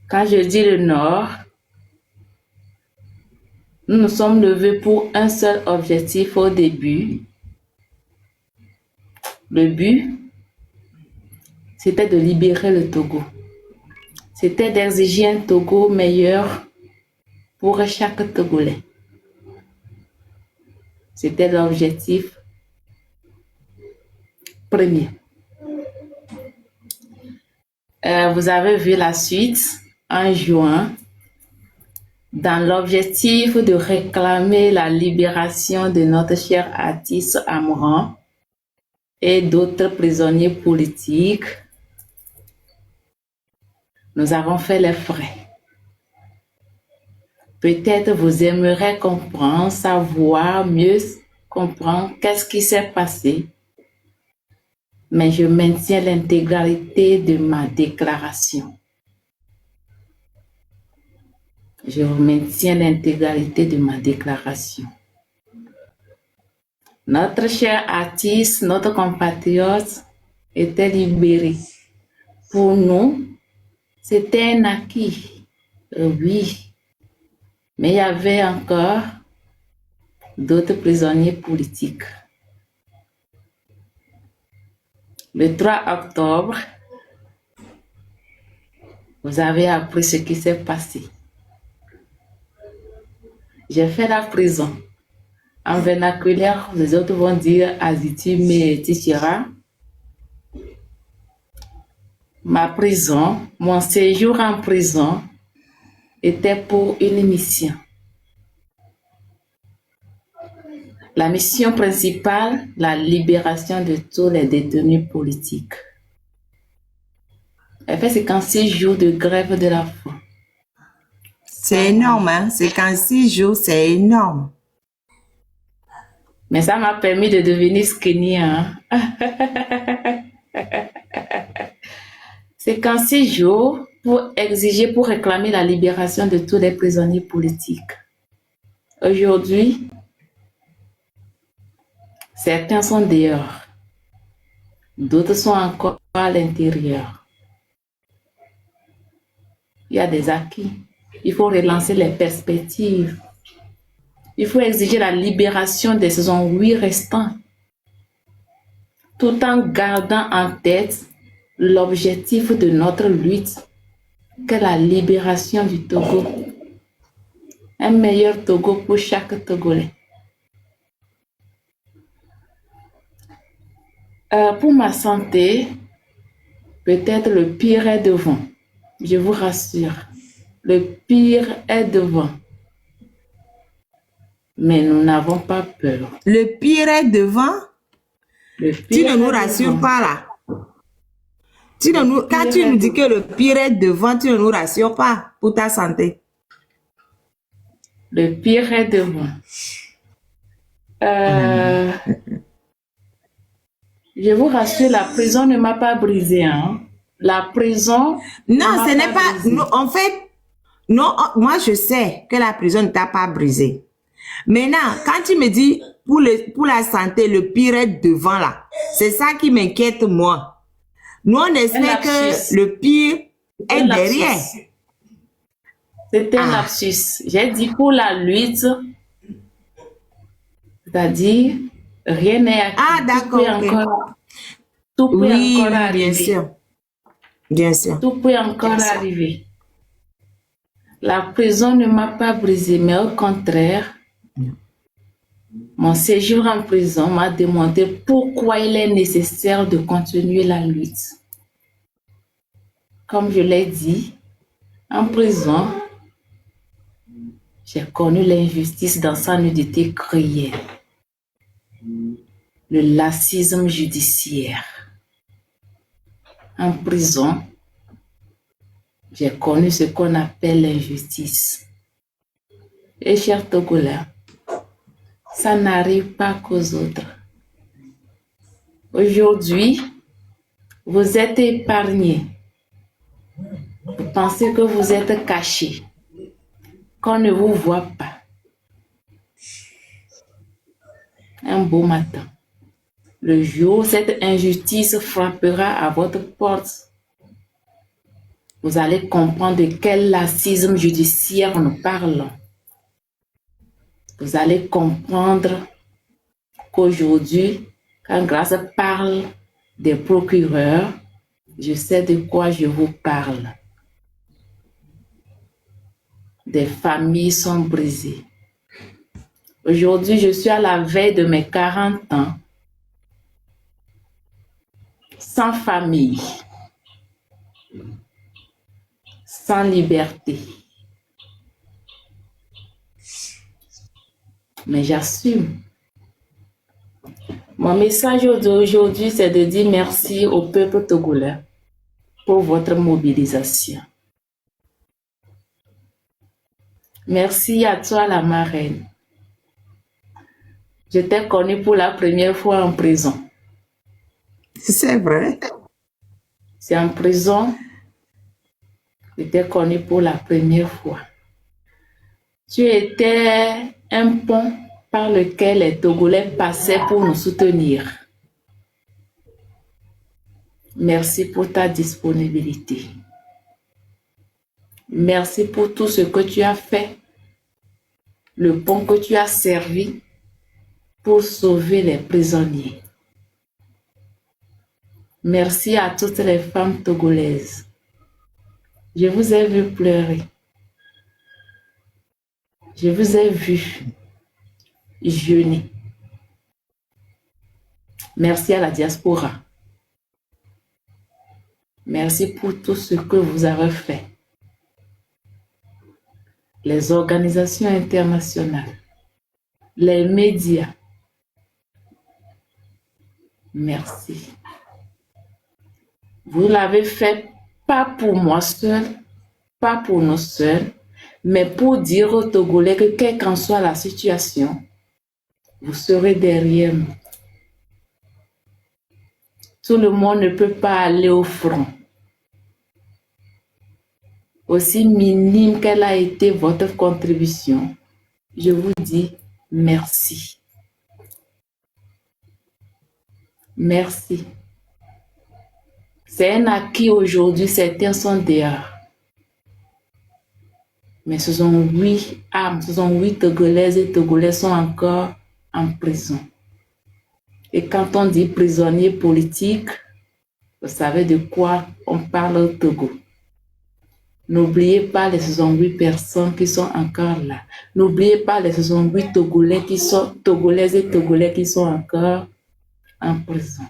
Quand je dis le Nord, nous nous sommes levés pour un seul objectif au début. Le but, c'était de libérer le Togo. C'était d'exiger un Togo meilleur pour chaque Togolais. C'était l'objectif premier. Vous avez vu la suite en juin. Dans l'objectif de réclamer la libération de notre cher artiste Amouran et d'autres prisonniers politiques, nous avons fait les frais. Peut-être vous aimeriez comprendre, savoir, mieux comprendre qu'est-ce qui s'est passé, mais je maintiens l'intégralité de ma déclaration. Je maintiens l'intégralité de ma déclaration. Notre cher artiste, notre compatriote était libéré. Pour nous, c'était un acquis. Oui, mais il y avait encore d'autres prisonniers politiques. Le 3 octobre, vous avez appris ce qui s'est passé. J'ai fait la prison. En vernaculaire, les autres vont dire Azitime Tichira. Ma prison, mon séjour en prison était pour une mission. La mission principale, la libération de tous les détenus politiques. Elle fait 56 jours de grève de la faim. C'est énorme, hein? 56 jours, c'est énorme. Mais ça m'a permis de devenir skinny, hein? 56 jours pour exiger, pour réclamer la libération de tous les prisonniers politiques. Aujourd'hui, certains sont dehors, d'autres sont encore à l'intérieur. Il y a des acquis. Il faut relancer les perspectives. Il faut exiger la libération des saisons 8 restants, tout en gardant en tête l'objectif de notre lutte, qu'est la libération du Togo. Un meilleur Togo pour chaque Togolais. Pour ma santé, peut-être le pire est devant. Je vous rassure, le pire est devant. Mais nous n'avons pas peur. Le pire est devant? Le Tu pire ne nous est rassures devant. pas là. Quand tu nous dis que le pire est devant, tu ne nous rassures pas pour ta santé. Le pire est devant. Je vous rassure, la prison ne m'a pas brisé. Hein? La prison. Non, ce n'est pas. Non, en fait, non, moi je sais que la prison ne t'a pas brisé. Maintenant, quand tu me dis pour la santé, le pire est devant là, c'est ça qui m'inquiète moi. Nous, on espère que le pire est derrière. C'était un lapsus. J'ai dit pour la lutte, c'est-à-dire rien n'est acquis. Ah, d'accord. Tout peut encore arriver. Bien sûr. Bien sûr. Tout peut encore arriver. La prison ne m'a pas brisé, mais au contraire, mon séjour en prison m'a demandé pourquoi il est nécessaire de continuer la lutte. Comme je l'ai dit, en prison, j'ai connu l'injustice dans sa nudité cruelle, le laxisme judiciaire. En prison, j'ai connu ce qu'on appelle l'injustice. Et chers Togolais, ça n'arrive pas qu'aux autres. Aujourd'hui, vous êtes épargnés. Vous pensez que vous êtes cachés, qu'on ne vous voit pas. Un beau matin, le jour où cette injustice frappera à votre porte, Vous allez comprendre de quel laxisme judiciaire nous parlons. Vous allez comprendre qu'aujourd'hui, quand Grâce parle des procureurs, je sais de quoi je vous parle. Des familles sont brisées. Aujourd'hui, je suis à la veille de mes 40 ans, sans famille, sans liberté. Mais j'assume. Mon message d'aujourd'hui, c'est de dire merci au peuple togolais pour votre mobilisation. Merci à toi, la marraine. Je t'ai connue pour la première fois en prison. C'est vrai. C'est en prison que je t'ai connue pour la première fois. Tu étais un pont par lequel les Togolais passaient pour nous soutenir. Merci pour ta disponibilité. Merci pour tout ce que tu as fait, le pont que tu as servi pour sauver les prisonniers. Merci à toutes les femmes togolaises. Je vous ai vu pleurer. Je vous ai vu jeûner. Merci à la diaspora. Merci pour tout ce que vous avez fait. Les organisations internationales, les médias. Merci. Vous l'avez fait pas pour moi seul, pas pour nous seuls, mais pour dire aux Togolais que quelle qu'en soit la situation, vous serez derrière nous. Tout le monde ne peut pas aller au front. Aussi minime qu'elle a été votre contribution, je vous dis merci. Merci. C'est un acquis aujourd'hui, certains sont dehors. Mais ce sont 8 âmes, ce sont 8 Togolaises et Togolais sont encore en prison. Et quand on dit prisonnier politique, vous savez de quoi on parle au Togo. N'oubliez pas les 68 personnes qui sont encore là. N'oubliez pas les 68 Togolais qui sont, Togolaises et Togolais qui sont encore en prison.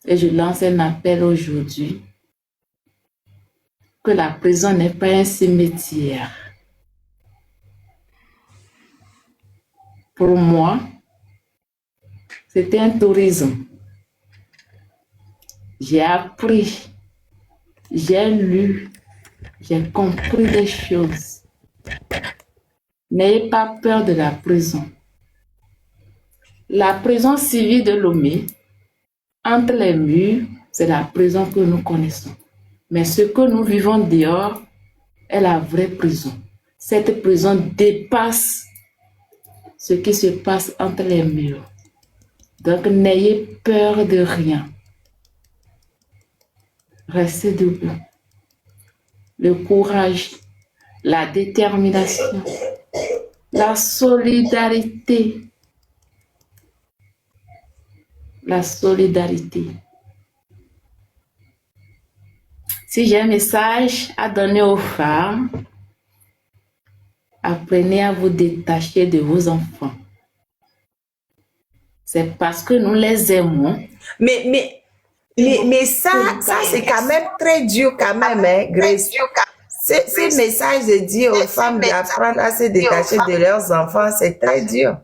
Et je lance un appel aujourd'hui que la prison n'est pas un cimetière. Pour moi, c'était un tourisme. J'ai appris, j'ai lu, j'ai compris des choses. N'ayez pas peur de la prison. La prison civile de Lomé, entre les murs, c'est la prison que nous connaissons. Mais ce que nous vivons dehors est la vraie prison. Cette prison dépasse ce qui se passe entre les murs. Donc n'ayez peur de rien. Restez debout. Le courage, la détermination, la solidarité. La solidarité. Si j'ai un message à donner aux femmes, apprenez à vous détacher de vos enfants. C'est parce que nous les aimons. Mais ça c'est quand même très dur quand même, hein, Grace. Ces messages de dire aux femmes d'apprendre à se détacher de leurs enfants, c'est très dur.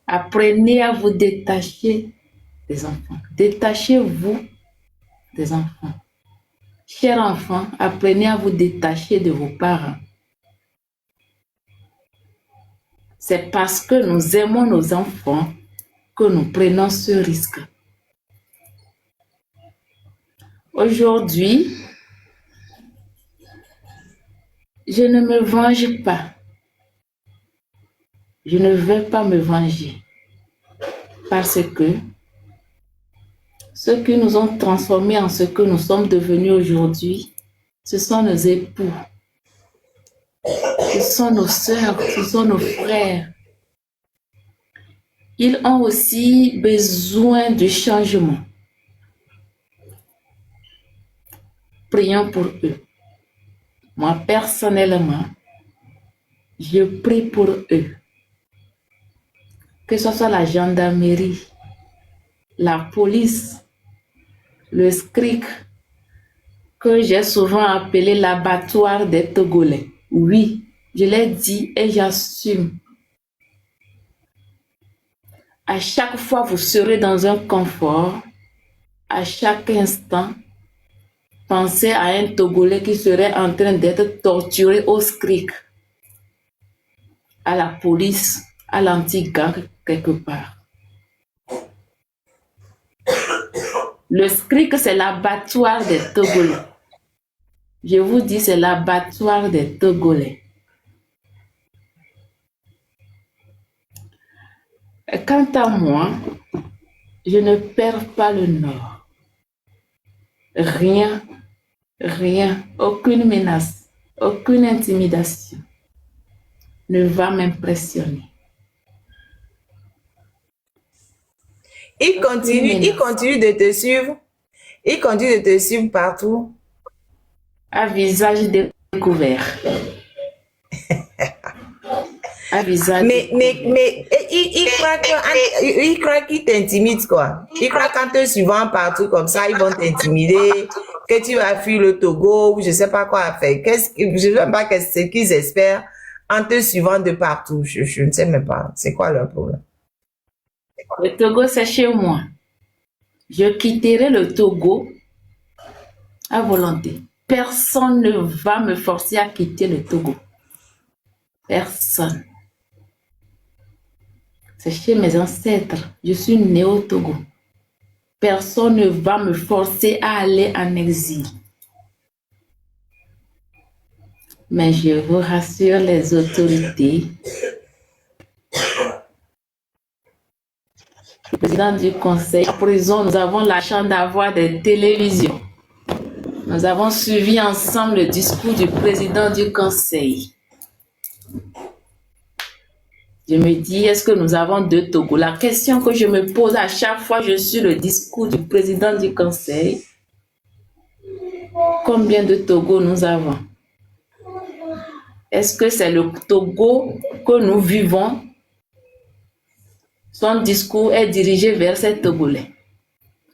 Apprenez à vous détacher des enfants. Détachez-vous des enfants. Chers enfants, apprenez à vous détacher de vos parents. C'est parce que nous aimons nos enfants que nous prenons ce risque. Aujourd'hui, je ne me venge pas. Je ne vais pas me venger. Parce que Ceux qui nous ont transformés en ce que nous sommes devenus aujourd'hui, ce sont nos époux, ce sont nos sœurs, ce sont nos frères. Ils ont aussi besoin de changement. Prions pour eux. Moi, personnellement, je prie pour eux. Que ce soit la gendarmerie, la police, le SCRIC, que j'ai souvent appelé l'abattoir des Togolais. Oui, je l'ai dit et j'assume. À chaque fois, vous serez dans un confort. À chaque instant, pensez à un Togolais qui serait en train d'être torturé au SCRIC, à la police, à l'anti-gang quelque part. Le SCRIC, c'est l'abattoir des Togolais. Je vous dis, c'est l'abattoir des Togolais. Quant à moi, je ne perds pas le nord. Rien, aucune menace, aucune intimidation ne va m'impressionner. Il continue de te suivre. Il continue de te suivre partout. À visage découvert. À visage mais il croit qu'il t'intimide, quoi. Il croit qu'en te suivant partout comme ça, ils vont t'intimider, que tu vas fuir le Togo, ou je sais pas quoi faire. Je ne sais pas ce qu'ils espèrent en te suivant de partout. Je ne sais même pas. C'est quoi leur problème? Le Togo, c'est chez moi. Je quitterai le Togo à volonté. Personne ne va me forcer à quitter le Togo. Personne. C'est chez mes ancêtres. Je suis né au Togo. Personne ne va me forcer à aller en exil. Mais je vous rassure les autorités. Le président du conseil, en prison, nous avons la chance d'avoir des télévisions. Nous avons suivi ensemble le discours du président du conseil. Je me dis, est-ce que nous avons deux Togo? La question que je me pose à chaque fois que je suis le discours du président du conseil, combien de Togo nous avons? Est-ce que c'est le Togo que nous vivons? Son discours est dirigé vers ces Togolais.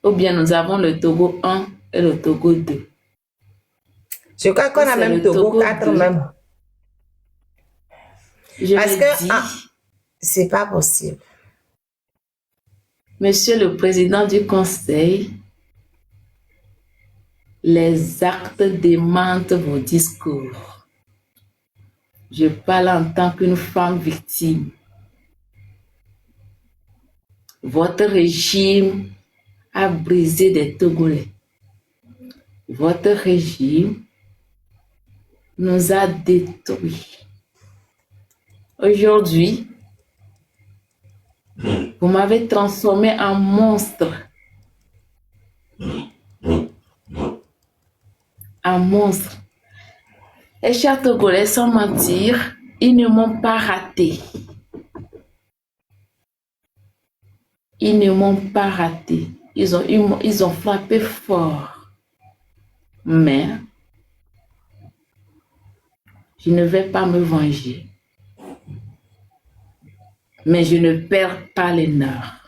Ou bien nous avons le Togo 1 et le Togo 2. Je crois qu'on a même Togo 4 même. Parce que c'est pas possible. Monsieur le président du conseil, les actes démentent vos discours. Je parle en tant qu'une femme victime. Votre régime a brisé des Togolais. Votre régime nous a détruits. Aujourd'hui, vous m'avez transformé en monstre. En monstre. Et chers Togolais, sans mentir, ils ne m'ont pas raté. Ils ne m'ont pas raté. Ils ont frappé fort. Mais je ne vais pas me venger. Mais je ne perds pas les nerfs.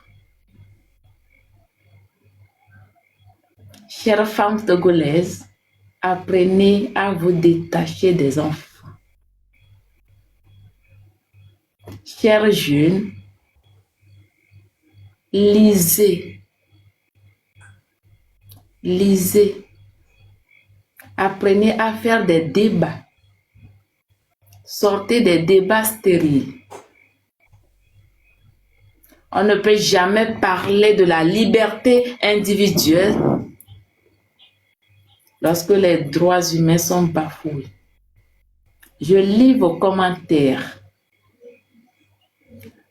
Chères femmes togolaises, apprenez à vous détacher des enfants. Chers jeunes, lisez. Lisez. Apprenez à faire des débats. Sortez des débats stériles. On ne peut jamais parler de la liberté individuelle lorsque les droits humains sont bafoués. Je lis vos commentaires.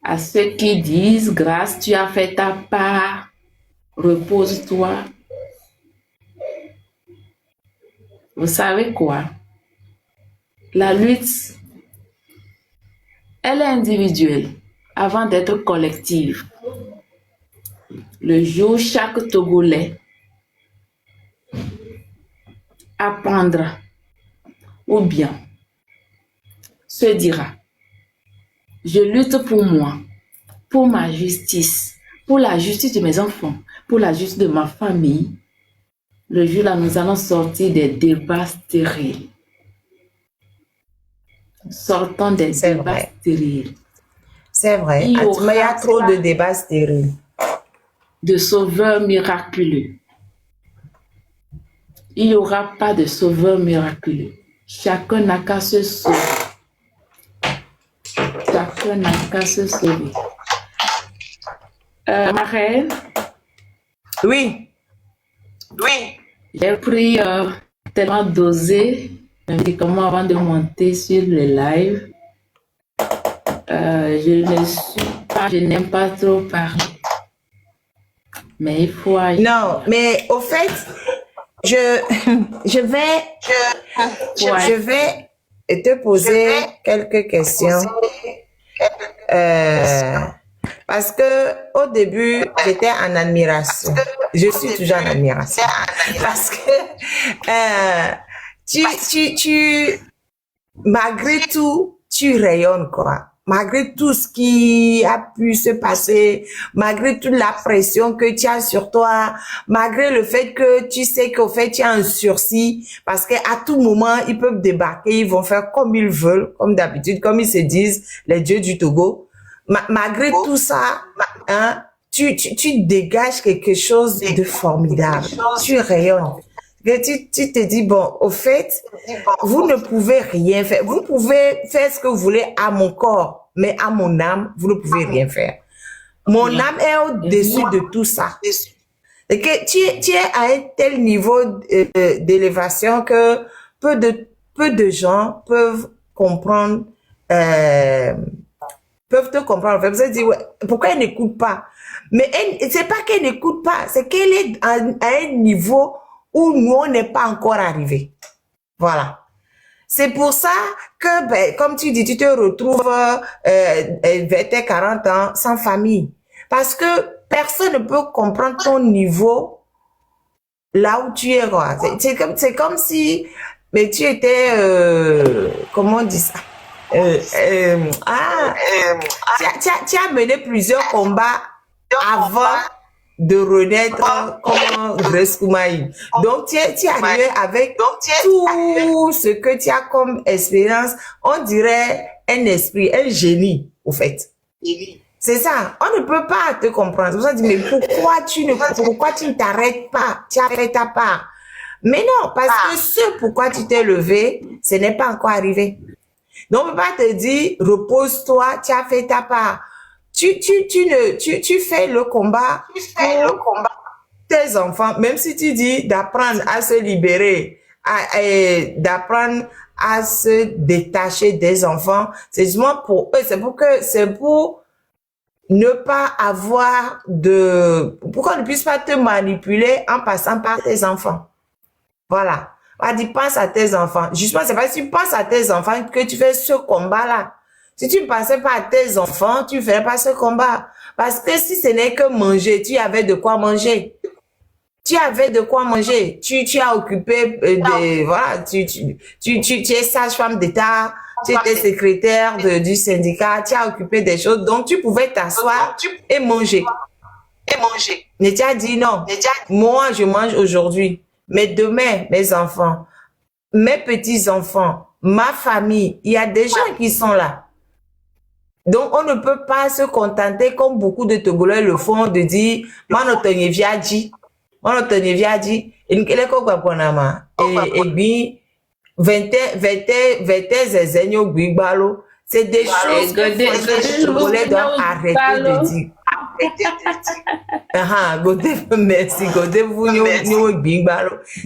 À ceux qui disent, grâce, tu as fait ta part. repose-toi. Vous savez quoi? La lutte, elle est individuelle avant d'être collective. Le jour où chaque Togolais apprendra ou bien se dira, je lutte pour moi, pour ma justice, pour la justice de mes enfants, pour la justice de ma famille, le jour-là, nous allons sortir des débats stériles. Sortons des débats stériles. C'est vrai. Il y a trop de débats stériles. De sauveurs miraculeux. Il n'y aura pas de sauveur miraculeux. Chacun n'a qu'à se sauver. Chacun n'a qu'à se sauver. Ma reine? Oui. Oui. J'ai pris tellement dosé un médicament avant de monter sur le live. Je n'aime pas trop parler. Mais il faut agir. Non, mais au fait, je vais te poser quelques questions. Parce que au début, j'étais en admiration. Je suis toujours en admiration. Parce que malgré tout, tu rayonnes, quoi. Malgré tout ce qui a pu se passer, malgré toute la pression que tu as sur toi, malgré le fait que tu sais qu'au fait, tu as un sursis, parce qu'à tout moment, ils peuvent débarquer, ils vont faire comme ils veulent, comme d'habitude, comme ils se disent, les dieux du Togo. Malgré tout ça, hein, tu dégages quelque chose de formidable. Tu rayonnes. Tu te dis, bon, au fait, vous ne pouvez rien faire. Vous pouvez faire ce que vous voulez à mon corps, mais à mon âme, vous ne pouvez rien faire. Mon âme est au-dessus de tout ça. Et que tu es à un tel niveau d'élévation que peu de gens peuvent comprendre, peuvent te comprendre. Vous allez dire, ouais, pourquoi elle n'écoute pas? Mais c'est pas qu'elle n'écoute pas, c'est qu'elle est à un niveau où nous, on n'est pas encore arrivé. Voilà. C'est pour ça que, ben, comme tu dis, tu te retrouves vers tes 40 ans sans famille. Parce que personne ne peut comprendre ton niveau là où tu es. C'est comme si mais tu étais, comment on dit ça? Tu as mené plusieurs combats avant de renaître comme Grace Koumaï. Donc, tu es arrivé avec tout ce que tu as comme expérience. On dirait un esprit, un génie, au fait. C'est ça. On ne peut pas te comprendre. C'est pour ça que je dis, mais pourquoi tu ne t'arrêtes pas? Tu as fait ta part. Mais non, parce que ce pourquoi tu t'es levé, ce n'est pas encore arrivé. Donc, on ne peut pas te dire, repose-toi, tu as fait ta part. Tu fais le combat pour tes enfants, même si tu dis d'apprendre à se libérer, d'apprendre à se détacher des enfants, c'est justement pour eux, c'est pour ne pas avoir pour qu'on ne puisse pas te manipuler en passant par tes enfants. Voilà. On dit, pense à tes enfants. Justement, c'est parce que tu penses à tes enfants que tu fais ce combat-là. Si tu ne pensais pas à tes enfants, tu ne ferais pas ce combat. Parce que si ce n'est que manger, tu avais de quoi manger. Tu avais de quoi manger. Tu as occupé voilà, tu es sage-femme d'État, tu étais secrétaire du syndicat, tu as occupé des choses, donc tu pouvais t'asseoir et manger. Mais tu as dit non. Moi, je mange aujourd'hui. Mais demain, mes enfants, mes petits-enfants, ma famille, il y a des gens qui sont là. Donc, on ne peut pas se contenter, comme beaucoup de Togolais le font, de dire, moi, notre viadji, et puis, 20 c'est des choses que les Togolais doivent arrêter de dire. Merci.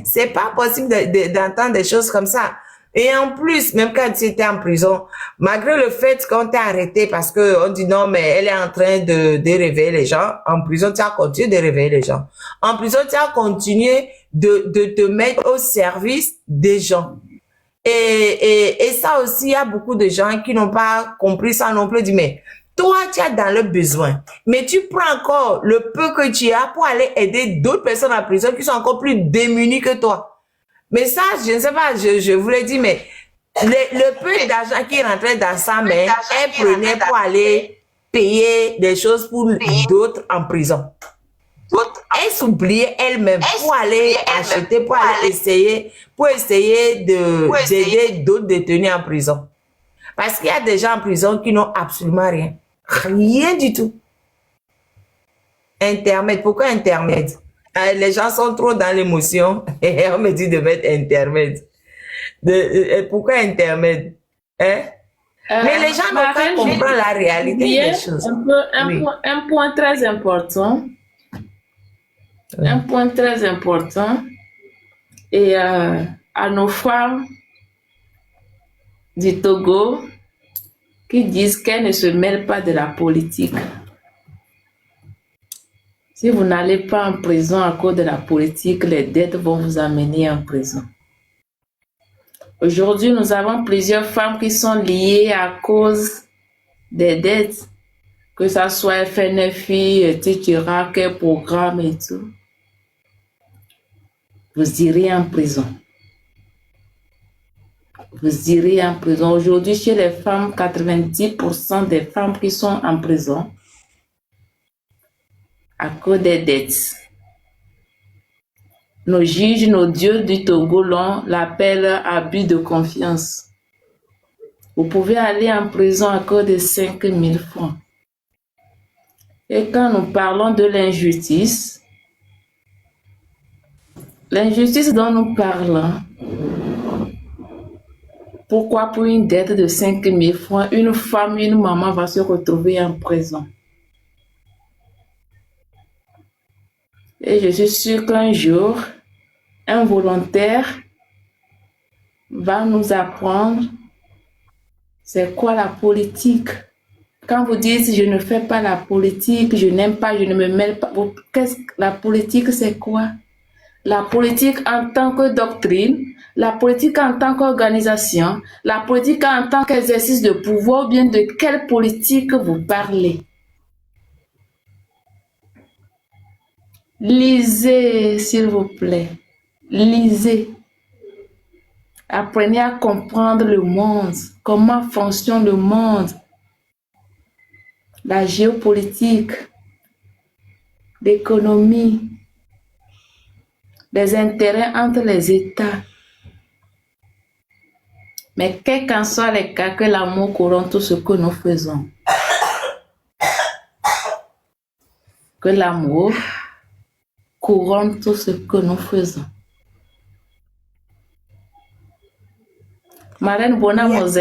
C'est pas possible d'entendre des choses comme ça. Et en plus, même quand tu étais en prison, malgré le fait qu'on t'a arrêté parce que on dit non, mais elle est en train de réveiller les gens, en prison, tu as continué de réveiller les gens. En prison, tu as continué de te mettre au service des gens. Et ça aussi, il y a beaucoup de gens qui n'ont pas compris ça non plus. Dit, mais toi, tu es dans le besoin, mais tu prends encore le peu que tu as pour aller aider d'autres personnes en prison qui sont encore plus démunies que toi. Mais ça, je ne sais pas, je vous l'ai dit, mais le peu d'argent qui rentrait dans sa main, elle prenait pour aller payer des choses pour d'autres en prison. Elle s'oubliait elle-même pour aller acheter, pour aller essayer, d'aider d'autres détenus en prison. Parce qu'il y a des gens en prison qui n'ont absolument rien. Rien du tout. Intermède. Pourquoi intermède? Les gens sont trop dans l'émotion et on me dit de mettre intermède. Pourquoi intermède? Hein? Mais les gens n'ont pas compris la réalité des choses. Un point très important. Un point très important. Et à nos femmes du Togo qui disent qu'elles ne se mêlent pas de la politique. Si vous n'allez pas en prison à cause de la politique, les dettes vont vous amener en prison. Aujourd'hui, nous avons plusieurs femmes qui sont liées à cause des dettes, que ce soit FNFI, etc., quel programme et tout. Vous irez en prison. Vous irez en prison. Aujourd'hui, chez les femmes, 90% des femmes qui sont en prison à cause des dettes. Nos juges, nos dieux du Togo l'appellent abus de confiance. Vous pouvez aller en prison à cause de 5 000 francs. Et quand nous parlons de l'injustice dont nous parlons, pourquoi pour une dette de 5 000 francs, une femme, une maman va se retrouver en prison? Et je suis sûre qu'un jour, un volontaire va nous apprendre c'est quoi la politique. Quand vous dites je ne fais pas la politique, je n'aime pas, je ne me mêle pas, la politique c'est quoi? La politique en tant que doctrine, la politique en tant qu'organisation, la politique en tant qu'exercice de pouvoir, ou bien de quelle politique vous parlez? Lisez, s'il vous plaît. Lisez. Apprenez à comprendre le monde, comment fonctionne le monde, la géopolitique, l'économie, les intérêts entre les États. Mais quel qu'en soit les cas, que l'amour couronne tout ce que nous faisons. Que l'amour couronne tout ce que nous faisons. Marraine Bonamose.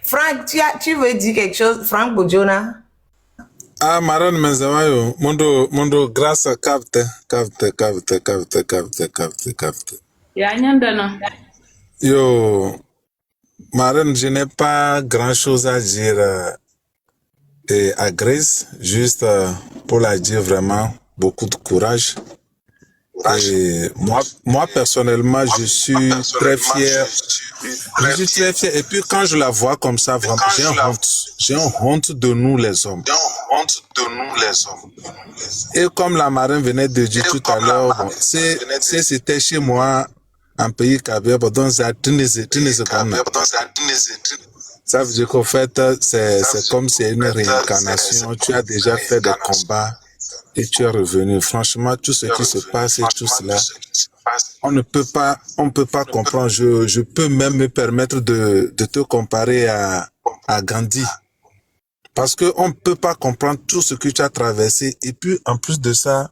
Franck, tu veux dire quelque chose, Franck Bojona? Ah, Marraine Menzamayo, Mondo, grâce à capte. Yo, Marraine, je n'ai pas grand chose à dire à Grace, juste pour la dire vraiment beaucoup de courage. Et moi personnellement, je suis très fier. Je suis très fier. Et puis quand je la vois comme ça, vraiment, j'ai honte. J'ai honte de nous les hommes. Et comme la marraine venait de dire tout à l'heure, bon, c'était chez moi, un pays Kabia, donc ça ça veut dire qu'en fait, c'est comme c'est une réincarnation. Tu as déjà fait des combats et tu es revenu. Franchement, tout ce qui se passe et tout cela, on ne peut pas comprendre. Je peux même me permettre de te comparer à Gandhi. Parce que on ne peut pas comprendre tout ce que tu as traversé. Et puis, en plus de ça,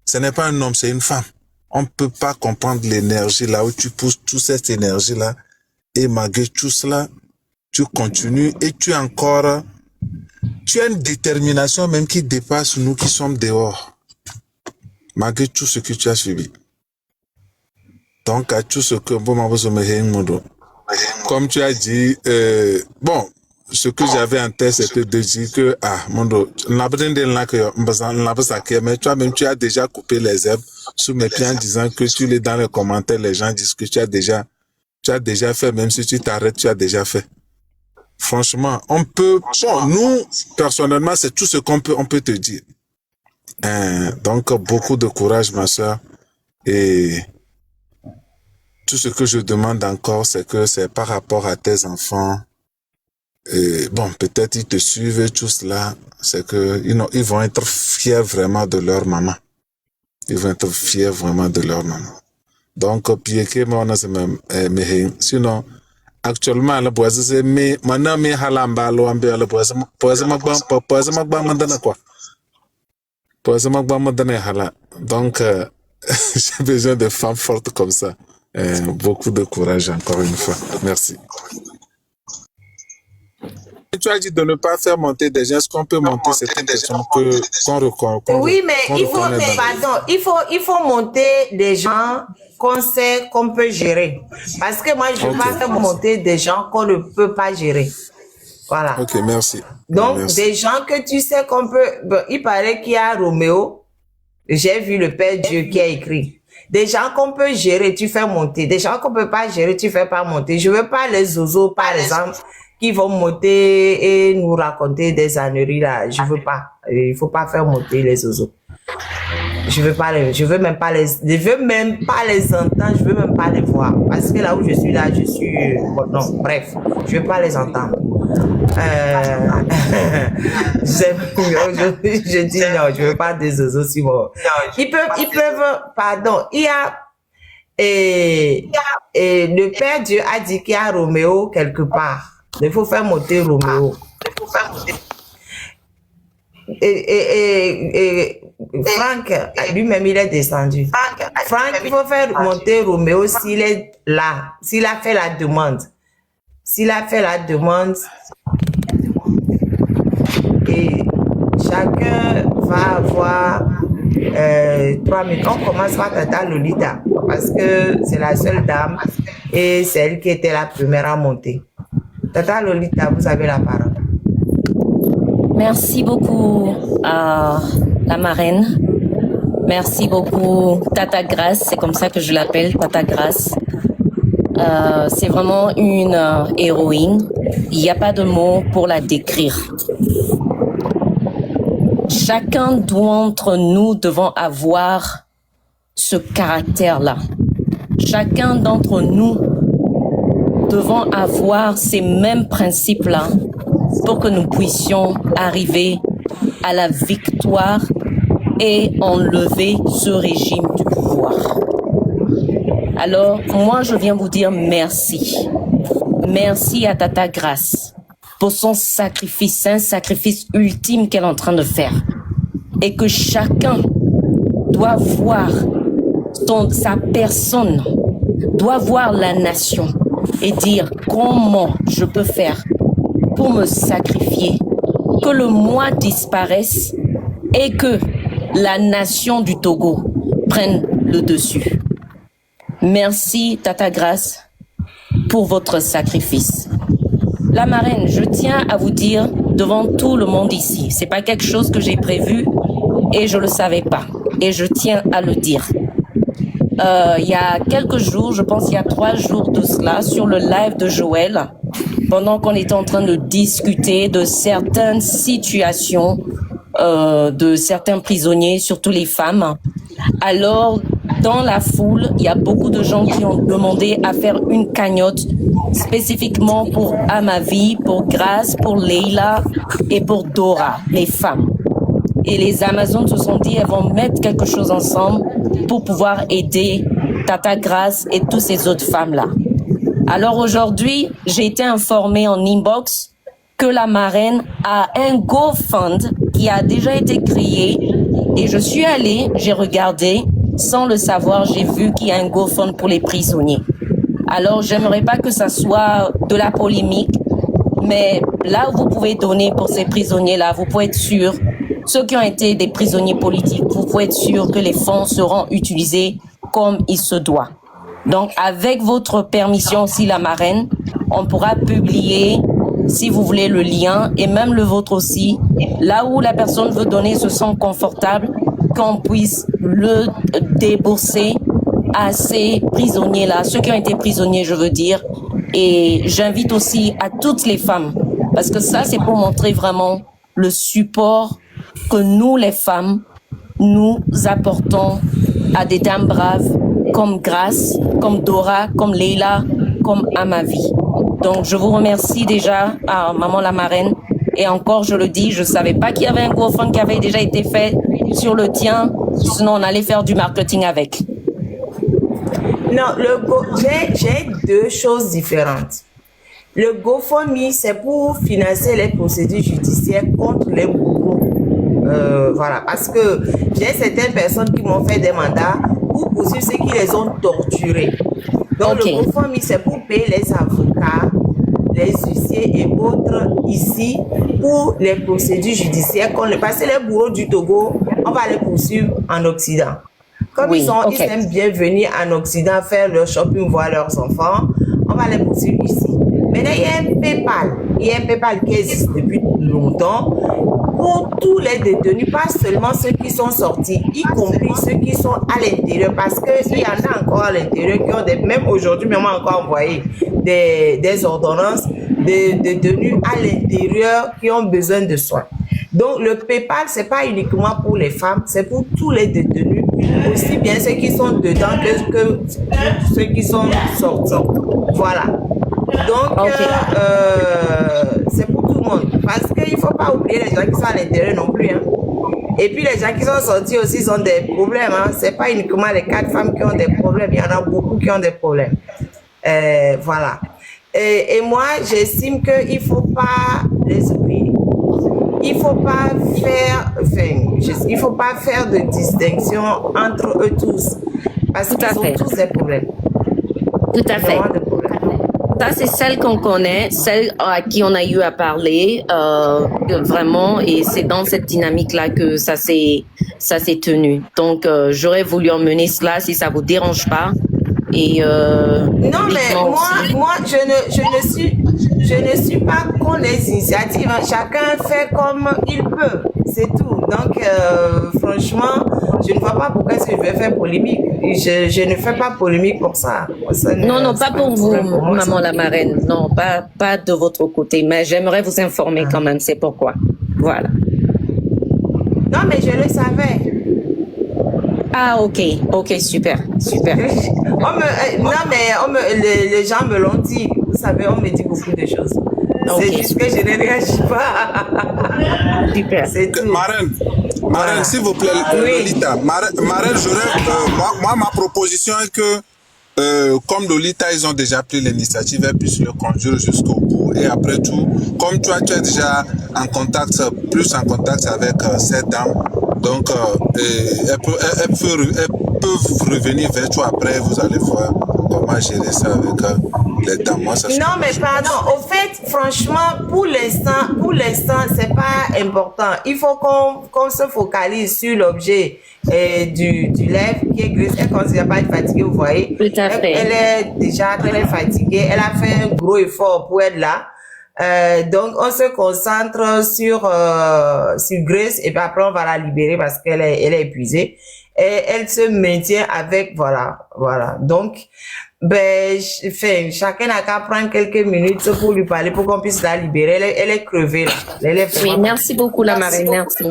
ce n'est pas un homme, c'est une femme. On ne peut pas comprendre l'énergie là où tu pousses toute cette énergie-là. Et malgré tout cela, tu continues et tu as une détermination même qui dépasse nous qui sommes dehors. Malgré tout ce que tu as subi. Donc, à tout ce que comme tu as dit, bon, ce que j'avais en tête, c'était de dire que, mais toi-même, tu as déjà coupé les herbes sous mes pieds en disant que tu lis dans les commentaires, les gens disent que tu as déjà fait, même si tu t'arrêtes, tu as déjà fait. Franchement, on peut, bon, nous, personnellement, c'est tout ce on peut te dire. Donc, beaucoup de courage, ma soeur. Et tout ce que je demande encore, c'est par rapport à tes enfants. Bon, peut-être ils te suivent et tout cela. C'est que, ils vont être fiers vraiment de leur maman. Ils vont être fiers vraiment de leur maman. Donc, sinon, actuellement, la boise, c'est maintenant, halambalo, la boise, donc, j'ai besoin de femmes fortes comme ça. Beaucoup de courage encore une fois. Merci. Tu as dit de ne pas faire monter des gens. Est-ce qu'on peut monter certaines personnes oui, mais il faut monter des gens qu'on sait qu'on peut gérer. Parce que moi, je ne veux pas faire monter des gens qu'on ne peut pas gérer. Voilà. Ok, merci. Donc, merci. Des gens que tu sais qu'on peut... Bon, il paraît qu'il y a Roméo. J'ai vu le Père Dieu qui a écrit. Des gens qu'on peut gérer, tu fais monter. Des gens qu'on ne peut pas gérer, tu ne fais pas monter. Je ne veux pas les zozos, par exemple, qui vont monter et nous raconter des âneries là. Je ne veux pas. Il ne faut pas faire monter les zozos. Je veux même pas les entendre, je veux même pas les voir. Parce que là où je suis là, bon, non, bref, je veux pas les entendre. Je dis non, je veux pas des oiseaux si bon. Ils peuvent, pardon, il y a, le Père Dieu a dit qu'il y a Roméo quelque part. Il faut faire monter Roméo. Franck, lui-même, il est descendu. Franck, il faut faire monter Roméo s'il est là, s'il a fait la demande. S'il a fait la demande, et chacun va avoir 3 minutes. On commence par Tata Lolita, parce que c'est la seule dame et c'est elle qui était la première à monter. Tata Lolita, vous avez la parole. Merci beaucoup à la marraine. Merci beaucoup Tata Grace, c'est comme ça que je l'appelle, Tata Grace. C'est vraiment une héroïne. Il n'y a pas de mots pour la décrire. Chacun d'entre nous devons avoir ce caractère-là. Chacun d'entre nous devons avoir ces mêmes principes-là pour que nous puissions arriver à la victoire et enlever ce régime du pouvoir. Alors, moi, je viens vous dire merci. Merci à Tata Grace pour son sacrifice, un sacrifice ultime qu'elle est en train de faire. Et que chacun doit voir sa personne, doit voir la nation et dire comment je peux faire pour me sacrifier, que le moi disparaisse et que la nation du Togo prenne le dessus. Merci, Tata Grace, pour votre sacrifice. La marraine, je tiens à vous dire devant tout le monde ici, c'est pas quelque chose que j'ai prévu et je le savais pas. Et je tiens à le dire. Il y a quelques jours, je pense il y a 3 jours de cela, sur le live de Joël, pendant qu'on était en train de discuter de certaines situations de certains prisonniers, surtout les femmes. Alors, dans la foule, il y a beaucoup de gens qui ont demandé à faire une cagnotte spécifiquement pour Amavi, pour Grace, pour Leila et pour Dora, les femmes. Et les Amazones se sont dit, elles vont mettre quelque chose ensemble pour pouvoir aider Tata Grace et toutes ces autres femmes-là. Alors aujourd'hui, j'ai été informée en inbox que la marraine a un GoFund qui a déjà été créé et je suis allée, j'ai regardé, sans le savoir, j'ai vu qu'il y a un GoFund pour les prisonniers. Alors, j'aimerais pas que ça soit de la polémique, mais là où vous pouvez donner pour ces prisonniers-là, vous pouvez être sûr, ceux qui ont été des prisonniers politiques, vous pouvez être sûr que les fonds seront utilisés comme il se doit. Donc, avec votre permission aussi, la marraine, on pourra publier, si vous voulez, le lien et même le vôtre aussi, là où la personne veut donner se sent confortable, qu'on puisse le débourser à ces prisonniers-là, ceux qui ont été prisonniers, je veux dire. Et j'invite aussi à toutes les femmes, parce que ça, c'est pour montrer vraiment le support que nous, les femmes, nous apportons à des dames braves comme Grace, comme Dora, comme Leila, comme Amavi. Donc, je vous remercie déjà à Maman la Marraine. Et encore, je le dis, je savais pas qu'il y avait un GoFund qui avait déjà été fait sur le tien. Sinon, on allait faire du marketing avec. Non, j'ai deux choses différentes. Le GoFundMe, c'est pour financer les procédures judiciaires contre les bourreaux. Voilà, parce que j'ai certaines personnes qui m'ont fait des mandats pour poursuivre ceux qui les ont torturés. Donc, le GoFundMe, c'est pour payer les avocats, les huissiers et autres ici pour les procédures judiciaires. Parce que les bourreaux du Togo, on va les poursuivre en Occident. Comme ils aiment bien venir en Occident faire leur shopping, voir leurs enfants, on va les poursuivre ici. Maintenant, il y a un PayPal qui existe depuis longtemps pour tous les détenus, pas seulement ceux qui sont sortis, y compris ceux qui sont à l'intérieur, parce qu'il y en a encore à l'intérieur qui ont même aujourd'hui, même encore envoyé des ordonnances de détenus à l'intérieur qui ont besoin de soins. Donc, le PayPal, c'est pas uniquement pour les femmes, c'est pour tous les détenus, aussi bien ceux qui sont dedans que ceux qui sont sortis. Voilà. Donc, c'est pour tout le monde. Parce qu'il ne faut pas oublier les gens qui sont à l'intérieur non plus. Hein. Et puis, les gens qui sont sortis aussi ont des problèmes. Hein. Ce n'est pas uniquement les 4 femmes qui ont des problèmes. Il y en a beaucoup qui ont des problèmes. Voilà. Et moi, j'estime qu'il ne faut pas les oublier. Il faut pas faire de distinction entre eux tous. Parce qu'ils ont tous des problèmes. Tout à fait. Ça, c'est celle qu'on connaît, celle à qui on a eu à parler, vraiment, et c'est dans cette dynamique-là que ça s'est tenu. Donc, j'aurais voulu emmener cela si ça vous dérange pas. Et non, mais moi, je ne suis pas contre les initiatives. Hein. Chacun fait comme il peut, c'est tout. Donc, franchement, je ne vois pas pourquoi est-ce que je vais faire polémique. Je ne fais pas polémique pour ça. Non, pas pour vous, Maman la Marraine. Non, pas de votre côté. Mais j'aimerais vous informer quand même, c'est pourquoi. Voilà. Non, mais je le savais. Ah, ok, super. Les gens me l'ont dit. Vous savez, on me dit beaucoup de choses. C'est juste que je ne réagis pas. Super. C'est tout. Marraine, s'il vous plaît, Lolita. Marraine, moi, ma proposition est que, comme Lolita, ils ont déjà pris l'initiative, elles puissent le conduire jusqu'au bout. Et après tout, comme toi, tu es déjà plus en contact avec cette dame, donc elles peuvent revenir vers toi après, vous allez voir comment gérer ça avec les dames. Moi, non, mais pardon, au fait, franchement, pour l'instant, c'est pas important. Il faut qu'on se focalise sur l'objet du live qui est Grace. Elle ne considère pas être fatiguée, vous voyez. Tout à fait. Elle est déjà très fatiguée. Elle a fait un gros effort pour être là. Donc, on se concentre sur Grace et puis après, on va la libérer parce qu'elle est épuisée. Et elle se maintient avec, voilà. Donc, chacun n'a qu'à prendre quelques minutes pour lui parler, pour qu'on puisse la libérer. Elle est crevée, là. Oui, merci beaucoup, la Marraine, merci.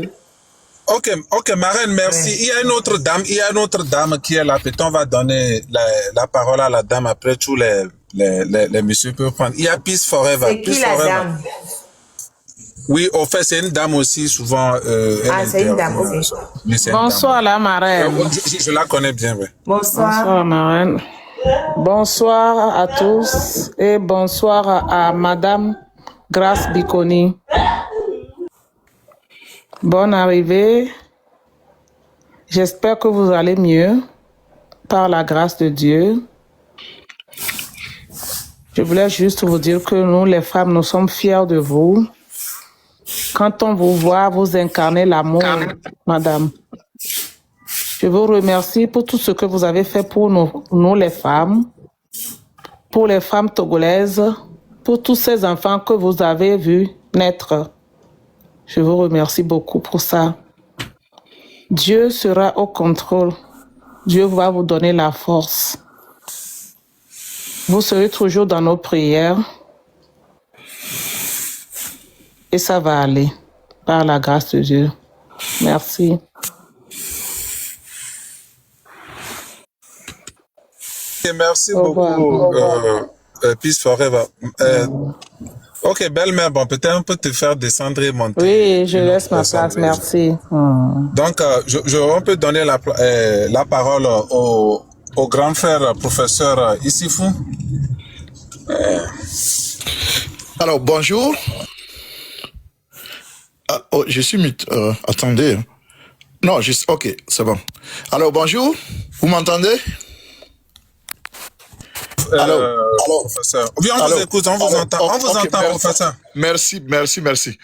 Ok, Marraine, merci. Ouais. Il y a une autre dame qui est là. Peut-être on va donner la parole à la dame après tous les messieurs peuvent prendre. Il y a Peace Forever. C'est qui la dame? Oui, au fait, c'est une dame aussi, souvent. C'est une dame, ok. Bonsoir, la Marraine. Je la connais bien, oui. Bonsoir, Marraine. Bonsoir à tous et bonsoir à Madame Grace Bikoni. Bonne arrivée. J'espère que vous allez mieux par la grâce de Dieu. Je voulais juste vous dire que nous, les femmes, nous sommes fiers de vous. Quand on vous voit, vous incarnez l'amour, madame. Je vous remercie pour tout ce que vous avez fait pour nous les femmes, pour les femmes togolaises, pour tous ces enfants que vous avez vus naître. Je vous remercie beaucoup pour ça. Dieu sera au contrôle. Dieu va vous donner la force. Vous serez toujours dans nos prières. Et ça va aller, par la grâce de Dieu. Merci. Et merci beaucoup, Peace Forever. Ok, belle-mère, bon, peut-être on peut te faire descendre et monter. Oui, je laisse ma place, merci. Donc, on peut donner la parole au grand frère professeur Issifou. Alors, bonjour. Je suis... attendez. Non, ok, c'est bon. Alors, bonjour. Vous m'entendez? Alors, professeur. Oui, on vous écoute, on vous entend. On vous entend, merci, professeur. Merci.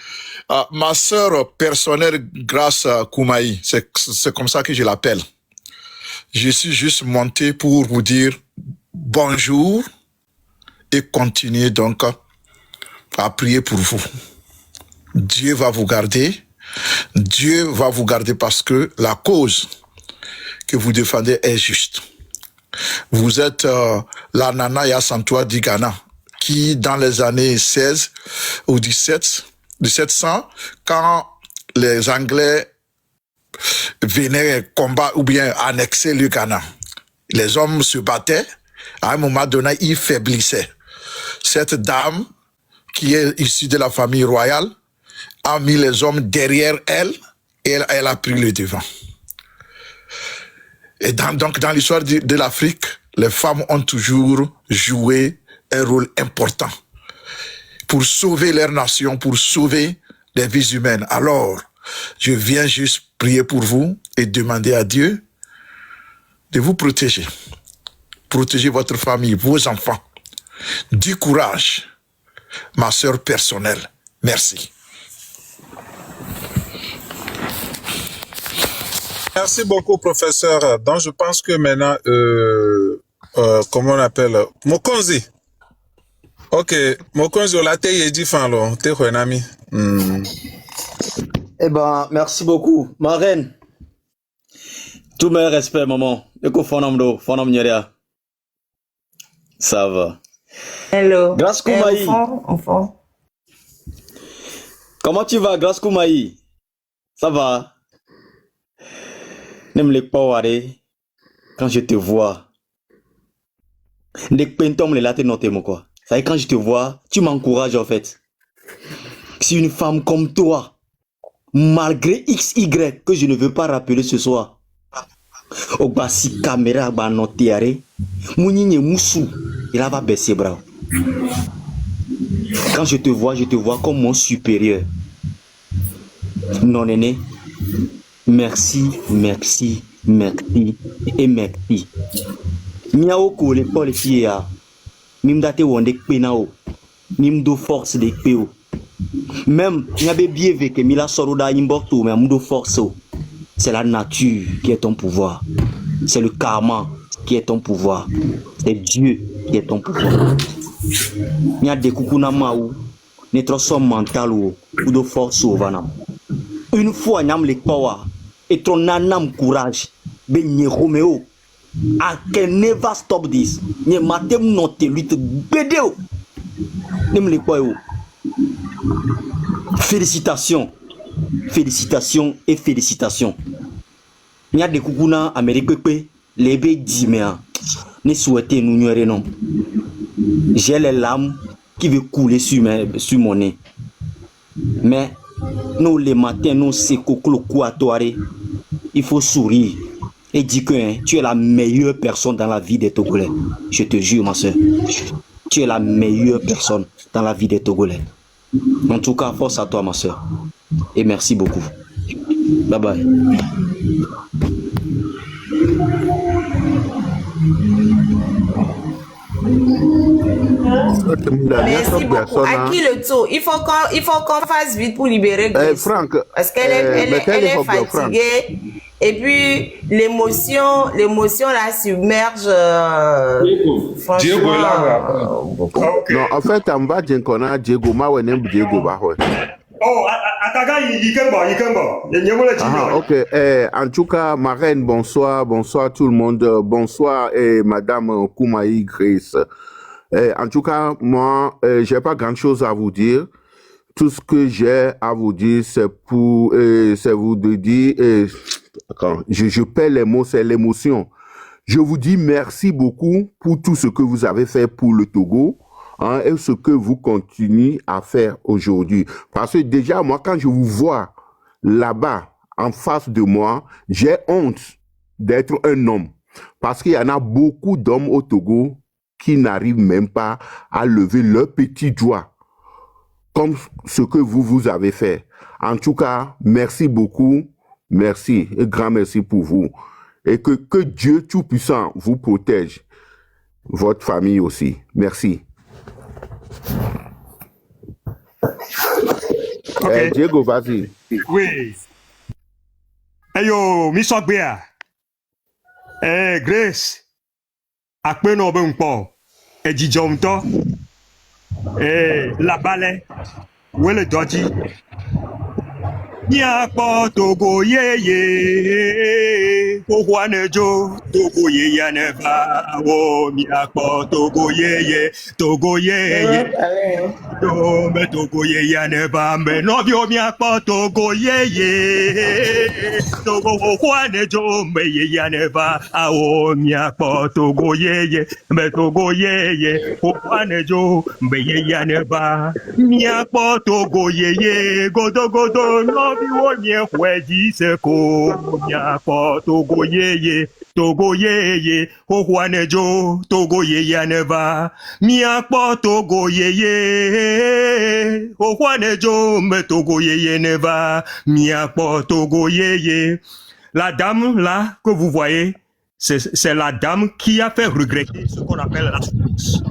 Ma sœur personnelle, Grâce Koumaï, c'est comme ça que je l'appelle. Je suis juste monté pour vous dire bonjour et continuer donc à prier pour vous. Dieu va vous garder. Dieu va vous garder parce que la cause que vous défendez est juste. Vous êtes la Nana Yasantoa du Ghana, qui dans les années 16 ou 1700, quand les Anglais venaient combattre ou bien annexer le Ghana, les hommes se battaient, à un moment donné, ils faiblissaient. Cette dame, qui est issue de la famille royale, a mis les hommes derrière elle et elle a pris le devant. Et donc, dans l'histoire de l'Afrique, les femmes ont toujours joué un rôle important pour sauver leur nation, pour sauver les vies humaines. Alors, je viens juste prier pour vous et demander à Dieu de vous protéger. Protéger votre famille, vos enfants. Du courage, ma sœur personnelle. Merci. Merci beaucoup, professeur. Donc, je pense que maintenant, comment on appelle, Mokonzi. Ok, Mokonzi, on te yedi fanlo, te kwenami. Eh ben, merci beaucoup. Ma reine. Tous mes respects, maman. Eko fonamdo, fonam nyeria. Ça va. Hello. Grâce Koumaï. Enfant. Comment tu vas, Grâce Koumaï? Ça va? Ne me laisse pas waré. Quand je te vois. Ne pentom le latte noté mon quoi. Ça y est, quand je te vois, tu m'encourages en fait. Si une femme comme toi, malgré XY que je ne veux pas rappeler ce soir, au bas si caméra va noter arrêt, mounine moussou, il va baisser bras. Quand je te vois comme mon supérieur. Non, néné. Merci. Miao ko le pole fia. Mimdate wonde penao. Nimdo force de peo. Même nyabe bieve que mila soroda imborto mais amdo force. C'est la nature qui est ton pouvoir. C'est le karma qui est ton pouvoir. C'est Dieu qui est ton pouvoir. Nya de kukuna maou. Netro som mental ou de force au vanam. Une fois nyam le power et ton nanam courage ben Roméo I can never stop this nye matem note lutte bédéo nem le power. Félicitations nya de kukuna Amérique pe lebe dimea ne souhaiter nous ignorer non. J'ai les larmes qui veulent couler sur mon nez. Mais nous les matins, nous c'est il faut sourire et dire que tu es la meilleure personne dans la vie des Togolais. Je te jure, ma soeur. Tu es la meilleure personne dans la vie des Togolais. En tout cas, force à toi, ma soeur. Et merci beaucoup. Bye bye. Merci beaucoup. À qui le tour? Il faut qu'on fasse vite pour libérer Grace. Franck, parce qu'elle est fatiguée. Et puis, l'émotion la submerge, franchement, beaucoup. Non, en fait, en bas, j'ai connu Diego, ma ouais, n'aime Diego, bah ouais. Oh, Ataga, il can Ah, ok. En tout cas, ma reine, bonsoir, bonsoir tout le monde, bonsoir Madame Koumaï Grace. En tout cas, moi, j'ai pas grand chose à vous dire. Tout ce que j'ai à vous dire, c'est vous de dire, je perds les mots, c'est l'émotion. Je vous dis merci beaucoup pour tout ce que vous avez fait pour le Togo. Hein, et ce que vous continuez à faire aujourd'hui. Parce que déjà, moi, quand je vous vois là-bas, en face de moi, j'ai honte d'être un homme. Parce qu'il y en a beaucoup d'hommes au Togo qui n'arrivent même pas à lever leur petit doigt, comme ce que vous avez fait. En tout cas, merci beaucoup. Merci, et grand merci pour vous. Et que Dieu Tout-Puissant vous protège, votre famille aussi. Merci. Okay. Diego, vas-y. Oui. Hey yo, mi so gbe a. Grace. Akpe no be npo. Ejijo nto. La balẹ̀. Wele doji. Nyakpo Togo yeye. Kokwanejo. Togo yeye neba. Wo nyakpo Togo yeye. Togo yeye. Yo me Togo yeye neba. Me no bio nyakpo Togo yeye. Togo kokwanejo. Me yeye neba. Awo nyakpo Togo yeye. Me Togo yeye. Kokwanejo. Me yeye neba. Nyakpo Togo yeye. Godo godo no biwo nye kweji seko. Nyakpo Togo yeye. Togo yeye. Kokwanejo. Togo yeye neba. Nyakpo Togo yeye. Kokwanejo. Me Togo yeye neba. Nyakpo Togo yeye. La dame là que vous voyez, c'est la dame qui a fait regretter ce qu'on appelle la souffrance.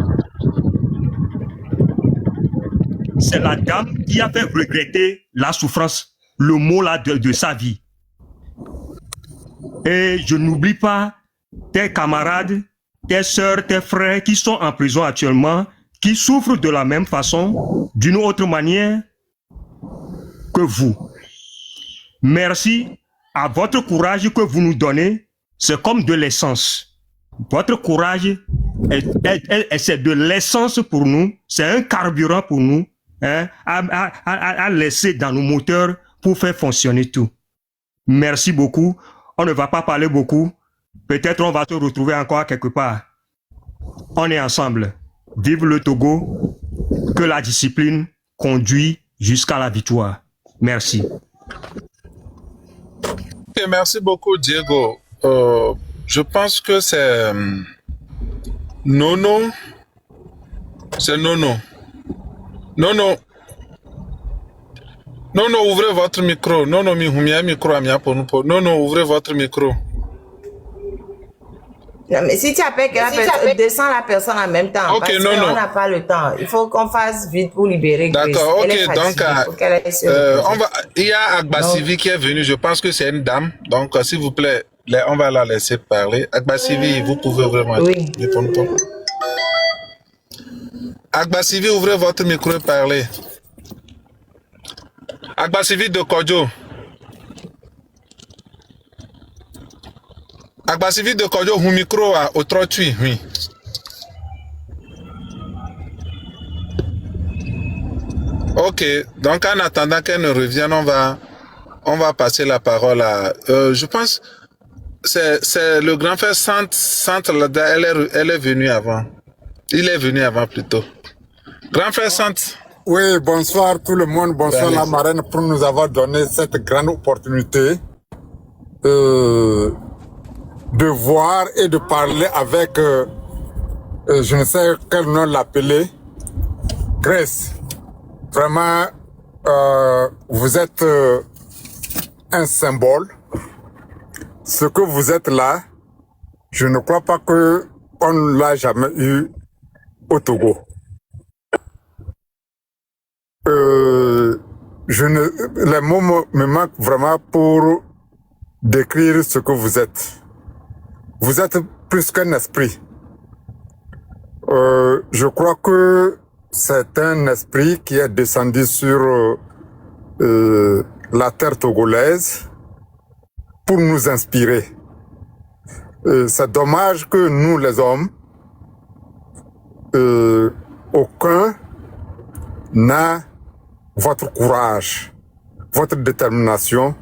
C'est la dame qui a fait regretter la souffrance, le mot là de sa vie. Et je n'oublie pas tes camarades, tes sœurs, tes frères qui sont en prison actuellement, qui souffrent de la même façon, d'une autre manière que vous. Merci à votre courage que vous nous donnez, c'est comme de l'essence. Votre courage, c'est de l'essence pour nous, c'est un carburant pour nous, hein, à laisser dans nos moteurs pour faire fonctionner tout. Merci beaucoup. On ne va pas parler beaucoup. Peut-être on va se retrouver encore quelque part. On est ensemble. Vive le Togo. Que la discipline conduit jusqu'à la victoire. Merci. Okay, merci beaucoup, Diego. Je pense que c'est Nono. C'est Nono. Nono. Nono, ouvrez votre micro. Nono, micro, Nono, ouvrez votre micro. Non, mais si tu appelles descends la personne en même temps. Ok, parce qu'on n'a pas le temps. Il faut qu'on fasse vite pour libérer Grace. D'accord, ok. Donc, donc, il y a Agbasivi qui est venu. Je pense que c'est une dame. Donc, s'il vous plaît, on va la laisser parler. Agbasivi, vous pouvez vraiment répondre. Agbasivi, ouvrez votre micro et parlez. Agbasivi de Kodjo. Agbasivi de Kodjo, un micro au trottoir, oui. Ok, donc en attendant qu'elle ne revienne, on va passer la parole à... je pense c'est le grand frère Centre, elle est venue avant. Il est venu avant plutôt. Grand frère Centre. Oui, bonsoir tout le monde, bonsoir la marraine pour nous avoir donné cette grande opportunité de voir et de parler avec, je ne sais quel nom l'appeler, Grace. Vraiment, vous êtes un symbole. Ce que vous êtes là, je ne crois pas que on ne l'a jamais eu au Togo. Les mots me manquent vraiment pour décrire ce que vous êtes. Vous êtes plus qu'un esprit. Je crois que c'est un esprit qui est descendu sur la terre togolaise pour nous inspirer. C'est dommage que nous, les hommes, aucun n'a votre courage, votre détermination,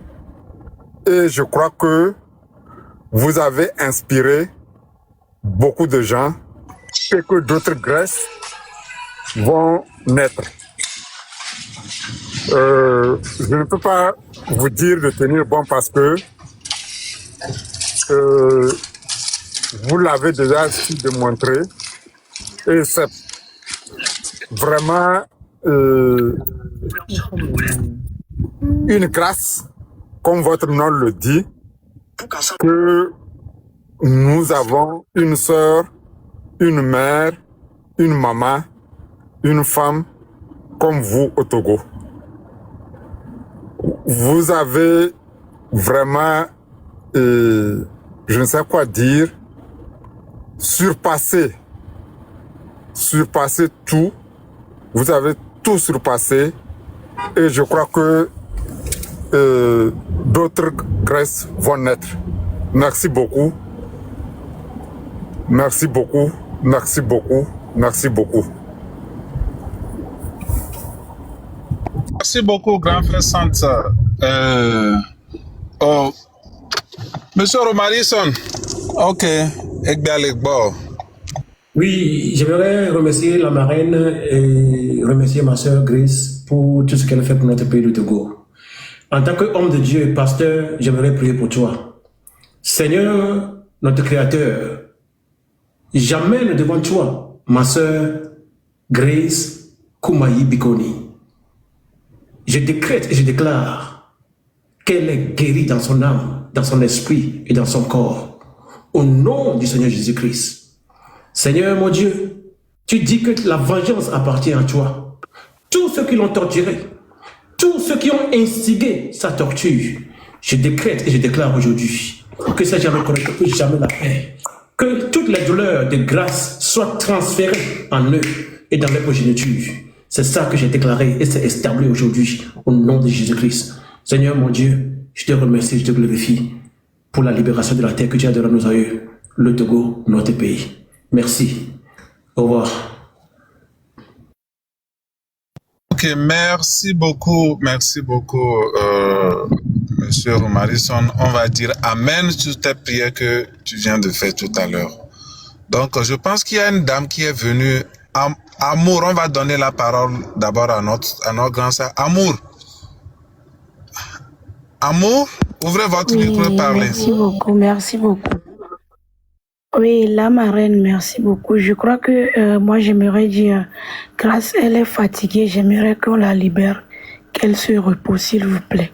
et je crois que vous avez inspiré beaucoup de gens et que d'autres Grèces vont naître. Je ne peux pas vous dire de tenir bon parce que vous l'avez déjà su démontrer et c'est vraiment une grâce, comme votre nom le dit, que nous avons une sœur, une mère, une maman, une femme comme vous au Togo. Vous avez vraiment, je ne sais quoi dire, surpassé tout. Vous avez tout surpassé et je crois que d'autres Grèces vont naître. Merci beaucoup. Merci beaucoup. Merci beaucoup. Merci beaucoup. Merci beaucoup, grand frère Santa. Monsieur Romarison, ok, Oui, j'aimerais remercier la marraine et remercier ma sœur Grace pour tout ce qu'elle a fait pour notre pays, le Togo. En tant qu'homme de Dieu et pasteur, j'aimerais prier pour toi. Seigneur, notre Créateur, j'amène devant toi ma sœur Grace Kumayi Bikoni. Je décrète et je déclare qu'elle est guérie dans son âme, dans son esprit et dans son corps. Au nom du Seigneur Jésus-Christ. Seigneur mon Dieu, tu dis que la vengeance appartient à toi. Tous ceux qui l'ont torturé, tous ceux qui ont instigé sa torture, je décrète et je déclare aujourd'hui que ça jamais connaître, que jamais la paix, que toutes les douleurs de grâce soient transférées en eux et dans leur progéniture. C'est ça que j'ai déclaré et c'est établi aujourd'hui au nom de Jésus-Christ. Seigneur mon Dieu, je te remercie, je te glorifie pour la libération de la terre que tu as donné à nos aïeux, le Togo, notre pays. Merci. Au revoir. Ok, merci beaucoup, Monsieur Romarison. On va dire Amen sur tes prières que tu viens de faire tout à l'heure. Donc, je pense qu'il y a une dame qui est venue. Amour, on va donner la parole d'abord à notre grand sœur. Amour. Amour, ouvrez votre micro et parlez. Merci beaucoup. Oui, la marraine, merci beaucoup. Je crois que moi, j'aimerais dire, grâce elle est fatiguée, j'aimerais qu'on la libère, qu'elle se repose, s'il vous plaît.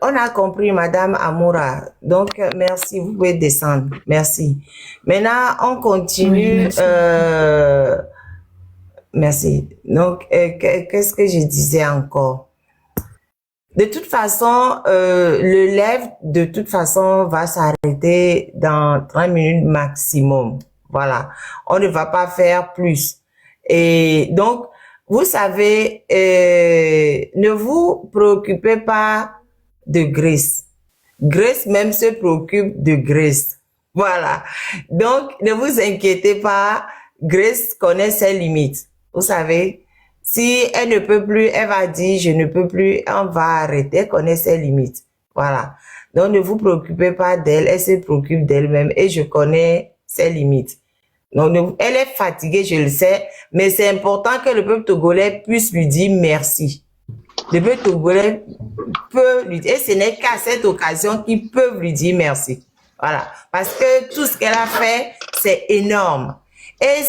On a compris, Madame Amoura. Donc, merci. Vous pouvez descendre. Merci. Maintenant, on continue. Oui, merci. Merci. Donc, qu'est-ce que je disais encore? De toute façon, le live, de toute façon, va s'arrêter dans 30 minutes maximum. Voilà. On ne va pas faire plus. Et donc, vous savez, ne vous préoccupez pas de Grace. Grace même se préoccupe de Grace. Voilà. Donc, ne vous inquiétez pas. Grace connaît ses limites. Vous savez, si elle ne peut plus, elle va dire, je ne peux plus, on va arrêter. Elle connaît ses limites. Voilà. Donc, ne vous préoccupez pas d'elle. Elle se préoccupe d'elle-même et je connais ses limites. Donc, elle est fatiguée, je le sais, mais c'est important que le peuple togolais puisse lui dire merci. Le peuple togolais peut lui dire, et ce n'est qu'à cette occasion qu'ils peuvent lui dire merci. Voilà. Parce que tout ce qu'elle a fait, c'est énorme. Et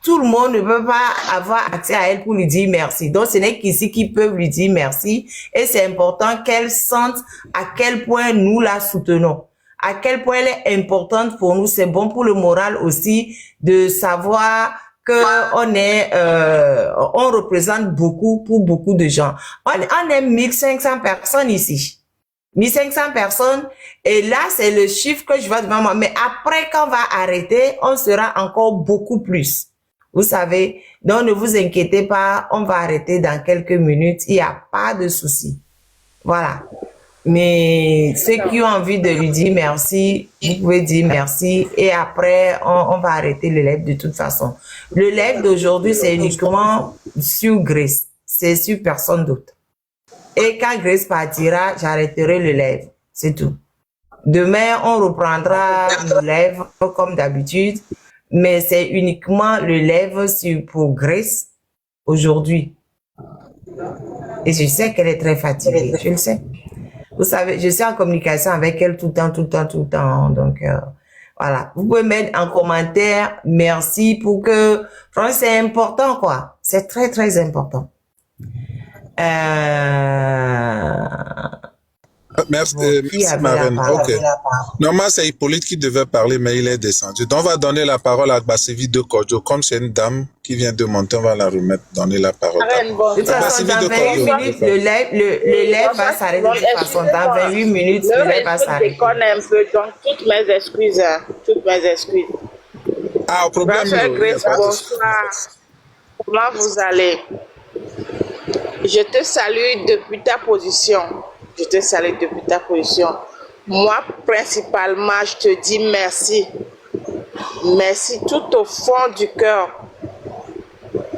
tout le monde ne peut pas avoir accès à elle pour lui dire merci. Donc, ce n'est qu'ici qu'ils peuvent lui dire merci. Et c'est important qu'elle sente à quel point nous la soutenons. À quel point elle est importante pour nous. C'est bon pour le moral aussi de savoir on représente beaucoup pour beaucoup de gens. On est 1500 personnes ici. 1500 personnes. Et là, c'est le chiffre que je vois devant moi. Mais après, quand on va arrêter, on sera encore beaucoup plus. Vous savez, donc ne vous inquiétez pas, on va arrêter dans quelques minutes. Il n'y a pas de souci. Voilà. Mais ceux qui ont envie de lui dire merci, vous pouvez dire merci. Et après, on va arrêter le live de toute façon. Le live d'aujourd'hui, c'est uniquement sur Grace. C'est sur personne d'autre. Et quand Grace partira, j'arrêterai le live. C'est tout. Demain, on reprendra le live comme d'habitude. Mais c'est uniquement le live pour Grace aujourd'hui. Et je sais qu'elle est très fatiguée. Je le sais. Vous savez, je suis en communication avec elle tout le temps. Donc, voilà. Vous pouvez mettre en commentaire merci pour que... Franchement, c'est important, quoi. C'est très, très important. Merci, merci Marraine. Ok. Normalement, c'est Hippolyte qui devait parler, mais il est descendu. Donc, on va donner la parole à Basevi de Kodjo. Comme c'est une dame qui vient de monter, on va la remettre, donner la parole. De toute façon, dans 28 minutes, le live va s'arrêter. De toute façon, dans 28 minutes, le live va s'arrêter. Je déconne un peu, donc toutes mes excuses. Toutes mes excuses. Ah, au problème. Grace, bonsoir. Comment vous allez? Je te salue depuis ta position. Je te salue depuis ta position. Moi, principalement, je te dis merci. Merci tout au fond du cœur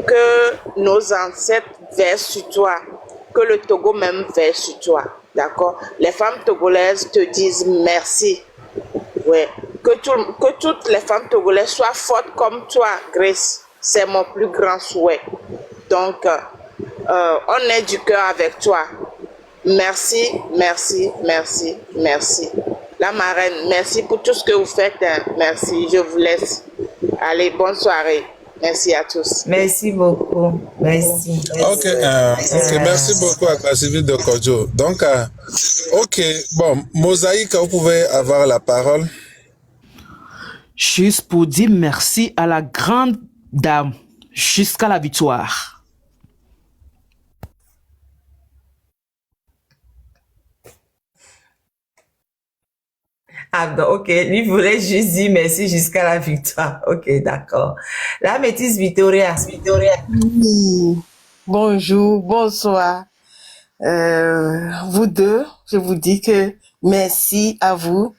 que nos ancêtres versent sur toi, que le Togo même verse sur toi. D'accord? Les femmes togolaises te disent merci. Ouais. Que toutes les femmes togolaises soient fortes comme toi, Grace. C'est mon plus grand souhait. Donc, on est du cœur avec toi. Merci, merci, merci, merci. La marraine, merci pour tout ce que vous faites. Hein. Merci, je vous laisse. Allez, bonne soirée. Merci à tous. Merci beaucoup. Merci. Ok, merci beaucoup à Basevi de Kodjo. Donc, ok, bon, Mosaïque, vous pouvez avoir la parole. Juste pour dire merci à la grande dame jusqu'à la victoire. Ah, ok, lui voulait juste dire merci jusqu'à la victoire. Ok, d'accord. La métisse Victoria. Bonjour, bonsoir. Vous deux, je vous dis que merci à vous.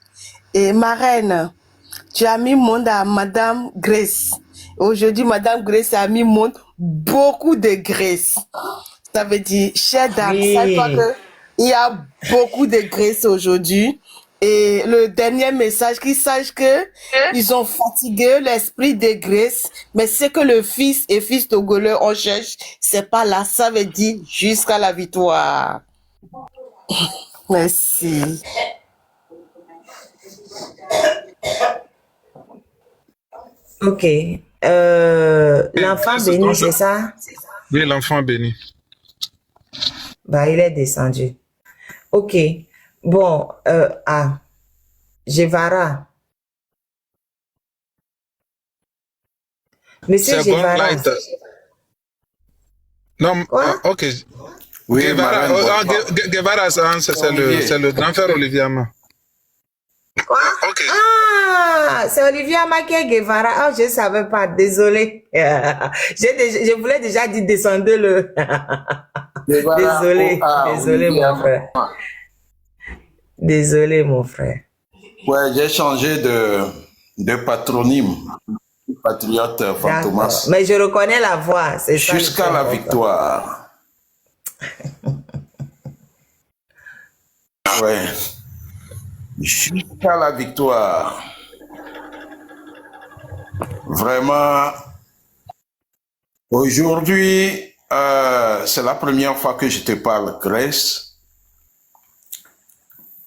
Et ma reine, tu as mis monde à Madame Grace. Aujourd'hui, Madame Grace a mis monde beaucoup de Grace. Ça veut dire, chère dame, Oui. sache-toi que il y a beaucoup de Grace aujourd'hui. Et le dernier message, qu'ils sachent que ils ont fatigué l'esprit de Grace, mais c'est que le fils et fils togolais on cherche, c'est pas là, ça veut dire jusqu'à la victoire. Merci. Ok. L'enfant béni, c'est ça? Oui, l'enfant béni. Bah, il est descendu. Ok. Bon, Guevara. Monsieur Second Guevara. light. Non, ok. Oui, Guevara, Guevara, c'est le grand frère Olivier Ama. Ah, c'est Olivier Ama qui est Guevara. Ah, je ne savais pas. Désolé. Je voulais déjà dire descendez-le. Désolé. Désolé, mon frère. Désolé, mon frère. Ouais, j'ai changé de patronyme. Patriote Fantomas. Mais je reconnais la voix. C'est ça. Jusqu'à la victoire. Ouais. Jusqu'à la victoire. Vraiment, aujourd'hui, c'est la première fois que je te parle, Grace.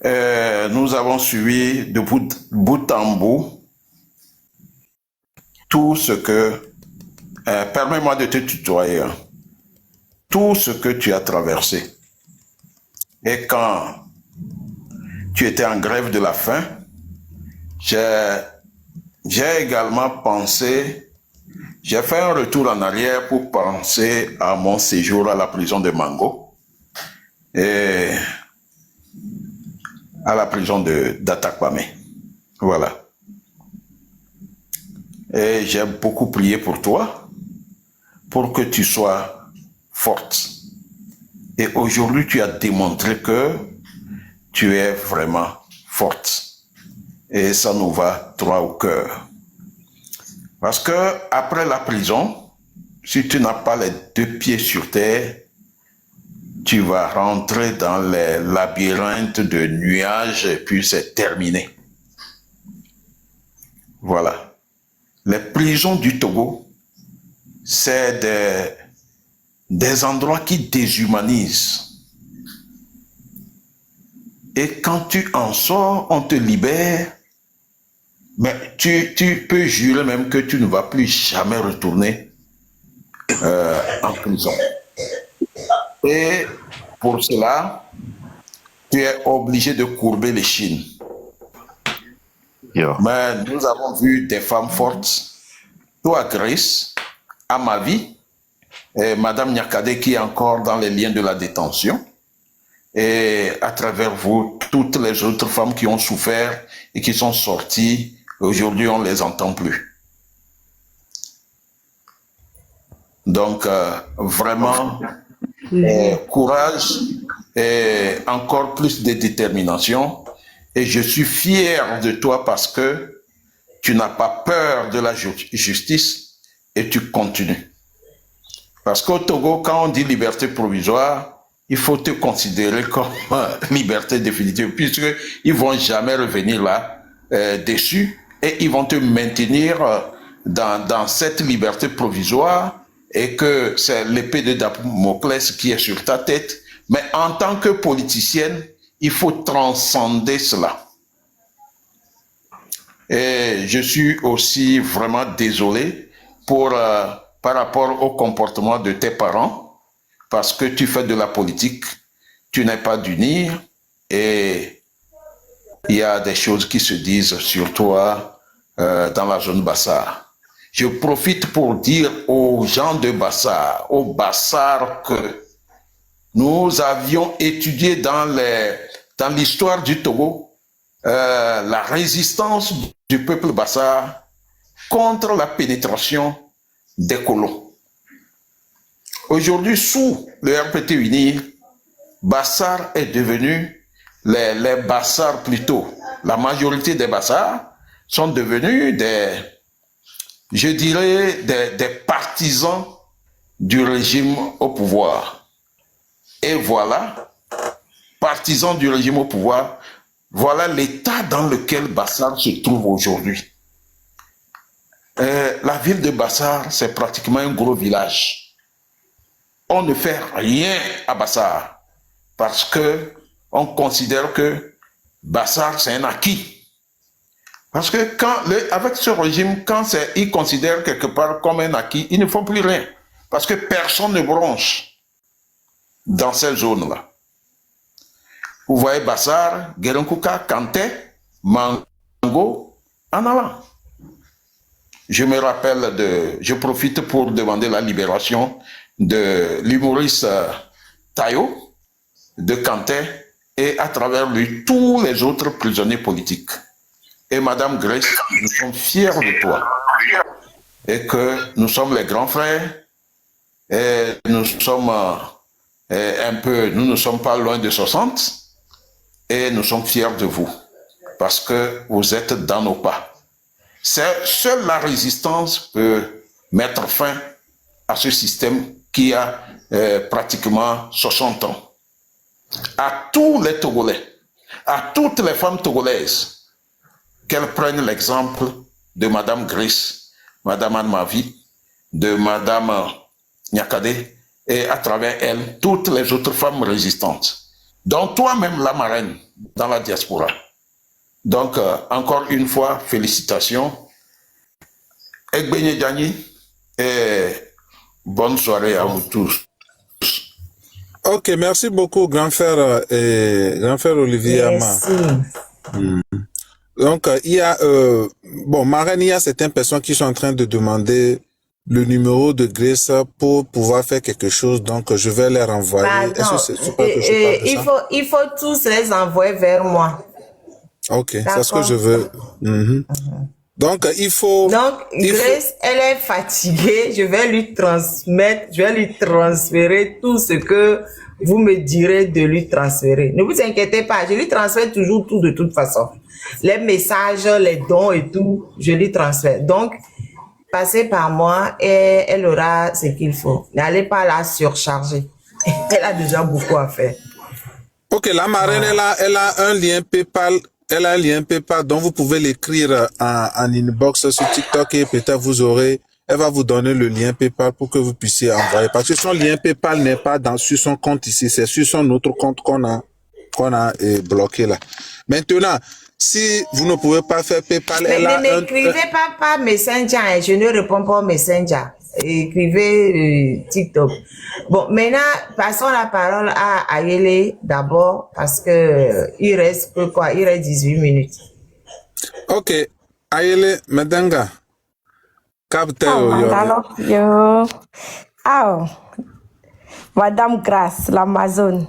Nous avons suivi de bout en bout tout ce que, permets-moi de te tutoyer, tout ce que tu as traversé. Et quand tu étais en grève de la faim, j'ai également pensé J'ai fait un retour en arrière pour penser à mon séjour à la prison de Mango et à la prison d'Atakpame. Voilà. Et j'ai beaucoup prié pour toi, pour que tu sois forte. Et aujourd'hui, tu as démontré que tu es vraiment forte. Et ça nous va droit au cœur. Parce que après la prison, si tu n'as pas les deux pieds sur terre, tu vas rentrer dans les labyrinthes de nuages et puis c'est terminé. Voilà. Les prisons du Togo, c'est des endroits qui déshumanisent. Et quand tu en sors, on te libère, mais tu peux jurer même que tu ne vas plus jamais retourner en prison. Et pour cela, tu es obligé de courber les chines. Mais nous avons vu des femmes fortes. Toi, Grace, à ma vie, et Madame Nyakade qui est encore dans les liens de la détention, et à travers vous, toutes les autres femmes qui ont souffert et qui sont sorties, aujourd'hui on ne les entend plus. Donc, vraiment, courage et encore plus de détermination. Et je suis fier de toi parce que tu n'as pas peur de la justice et tu continues. Parce qu'au Togo, quand on dit liberté provisoire, il faut te considérer comme liberté définitive, puisqu'ils ne vont jamais revenir là dessus et ils vont te maintenir dans cette liberté provisoire et que c'est l'épée de Damoclès qui est sur ta tête. Mais en tant que politicienne, il faut transcender cela. Et je suis aussi vraiment désolé par rapport au comportement de tes parents, parce que tu fais de la politique, tu n'es pas d'unir, et il y a des choses qui se disent sur toi dans la zone Bassar. Je profite pour dire aux gens de Bassar, aux Bassar, que nous avions étudié dans l'histoire du Togo la résistance du peuple Bassar contre la pénétration des colons. Aujourd'hui, sous le RPT uni, Bassar est devenu, les Bassar plutôt, la majorité des Bassar sont devenus des partisans du régime au pouvoir. Et voilà, partisans du régime au pouvoir, voilà l'état dans lequel Bassar se trouve aujourd'hui. La ville de Bassar, c'est pratiquement un gros village. On ne fait rien à Bassar parce que on considère que Bassar, c'est un acquis. Parce que avec ce régime, quand ils considèrent quelque part comme un acquis, ils ne font plus rien. Parce que personne ne bronche dans cette zone-là. Vous voyez Bassar, Guérenkuka, Kanté, Mango, en allant. Je profite pour demander la libération de l'humoriste Tayo, de Kanté, et à travers lui, tous les autres prisonniers politiques. Et Madame Grace, nous sommes fiers de toi. Et que nous sommes les grands frères, et nous sommes nous ne sommes pas loin de 60, et nous sommes fiers de vous, parce que vous êtes dans nos pas. Seule la résistance peut mettre fin à ce système qui a pratiquement 60 ans. À tous les Togolais, à toutes les femmes togolaises, qu'elles prennent l'exemple de Madame Grace, Madame Anne-Mavi, de Madame Nyakade, et à travers elle, toutes les autres femmes résistantes. dont toi-même la marraine dans la diaspora. Donc, encore une fois, félicitations. Egbenye Djani, et bonne soirée à vous tous. Ok, merci beaucoup, grand frère Olivier Ama. Donc, il y a, marraine, il y a certaines personnes qui sont en train de demander le numéro de Grace pour pouvoir faire quelque chose. Donc, je vais les renvoyer. Est-ce que c'est pas que je parle de ça? Il faut tous les envoyer vers moi. Ok, c'est ce que je veux. Donc, il faut... Donc, Grace, elle est fatiguée. Je vais lui transmettre, je vais lui transférer tout ce que vous me direz de lui transférer. Ne vous inquiétez pas, je lui transfère toujours tout de toute façon. Les messages, les dons et tout, je lui transfère. Donc, passez par moi et elle aura ce qu'il faut. N'allez pas la surcharger. Elle a déjà beaucoup à faire. Ok, la marraine, elle a un lien PayPal. Elle a un lien PayPal dont vous pouvez l'écrire en inbox sur TikTok et peut-être vous aurez... Elle va vous donner le lien PayPal pour que vous puissiez envoyer. Parce que son lien PayPal n'est pas sur son compte ici. C'est sur son autre compte qu'on a bloqué là. Maintenant, si vous ne pouvez pas faire PayPal, Mais ne m'écrivez pas par Messenger. Je ne réponds pas au Messenger. Écrivez TikTok. Bon, maintenant, passons la parole à Ayele d'abord parce que il reste quoi? Il reste 18 minutes. Ok. Ayele Madanga. Madame Grace, l'Amazone,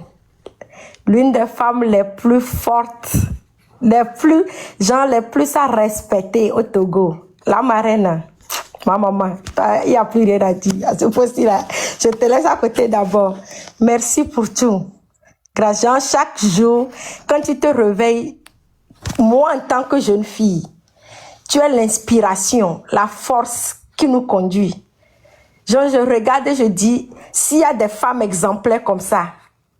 l'une des femmes les plus fortes, les plus à respecter au Togo. La marraine, ma maman, il n'y a plus rien à dire à ce poste-là. Je te laisse à côté d'abord. Merci pour tout. Grâce à chaque jour, quand tu te réveilles, moi en tant que jeune fille, tu es l'inspiration, la force qui nous conduit. Je regarde et je dis, s'il y a des femmes exemplaires comme ça,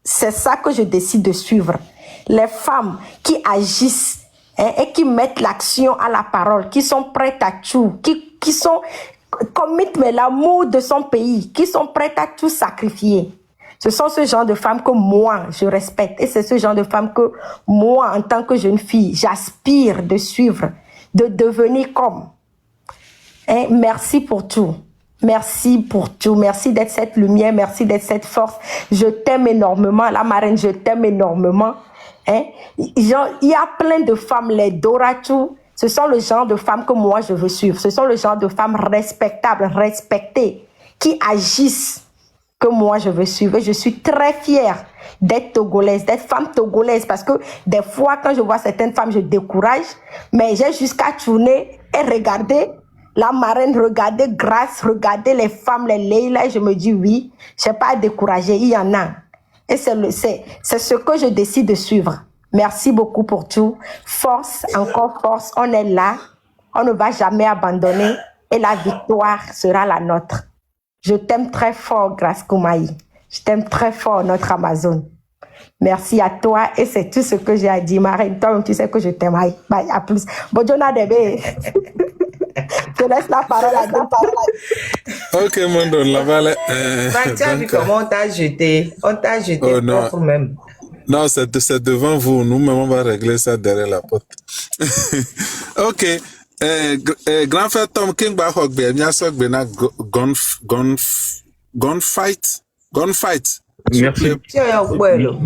c'est ça que je décide de suivre. Les femmes qui agissent et qui mettent l'action à la parole, qui sont prêtes à tout, qui sont commettent l'amour de son pays, qui sont prêtes à tout sacrifier. Ce sont ce genre de femmes que moi, je respecte. Et c'est ce genre de femmes que moi, en tant que jeune fille, j'aspire de suivre, de devenir comme. Et merci pour tout. Merci pour tout. Merci d'être cette lumière. Merci d'être cette force. Je t'aime énormément. La marraine, je t'aime énormément. Hein? Il y a plein de femmes, les Doratu. Ce sont le genre de femmes que moi, je veux suivre. Ce sont le genre de femmes respectables, respectées, qui agissent, que moi, je veux suivre. Et je suis très fière d'être togolaise, d'être femme togolaise, parce que des fois, quand je vois certaines femmes, je décourage, mais j'ai jusqu'à tourner et regarder la marraine, regarder Grace, regarder les femmes, les Leila, et je me dis oui, je n'ai pas à décourager, il y en a. Et c'est ce que je décide de suivre. Merci beaucoup pour tout. Force, encore force, on est là, on ne va jamais abandonner et la victoire sera la nôtre. Je t'aime très fort, Grace Koumaï. Je t'aime très fort, notre Amazone. Merci à toi et c'est tout ce que j'ai à dire. Marraine, toi, tu sais que je t'aime. Bye, à plus. Bonjour, Debe. Je te laisse la parole à toi. Ok, mon don, la valet. Tu as vu comment on t'a jeté? On t'a jeté propre même. Non, c'est devant vous. Nous-mêmes, on va régler ça derrière la porte. Ok. Grand frère Tom King Bahogbe, Miasok Bena Gunfight. Merci.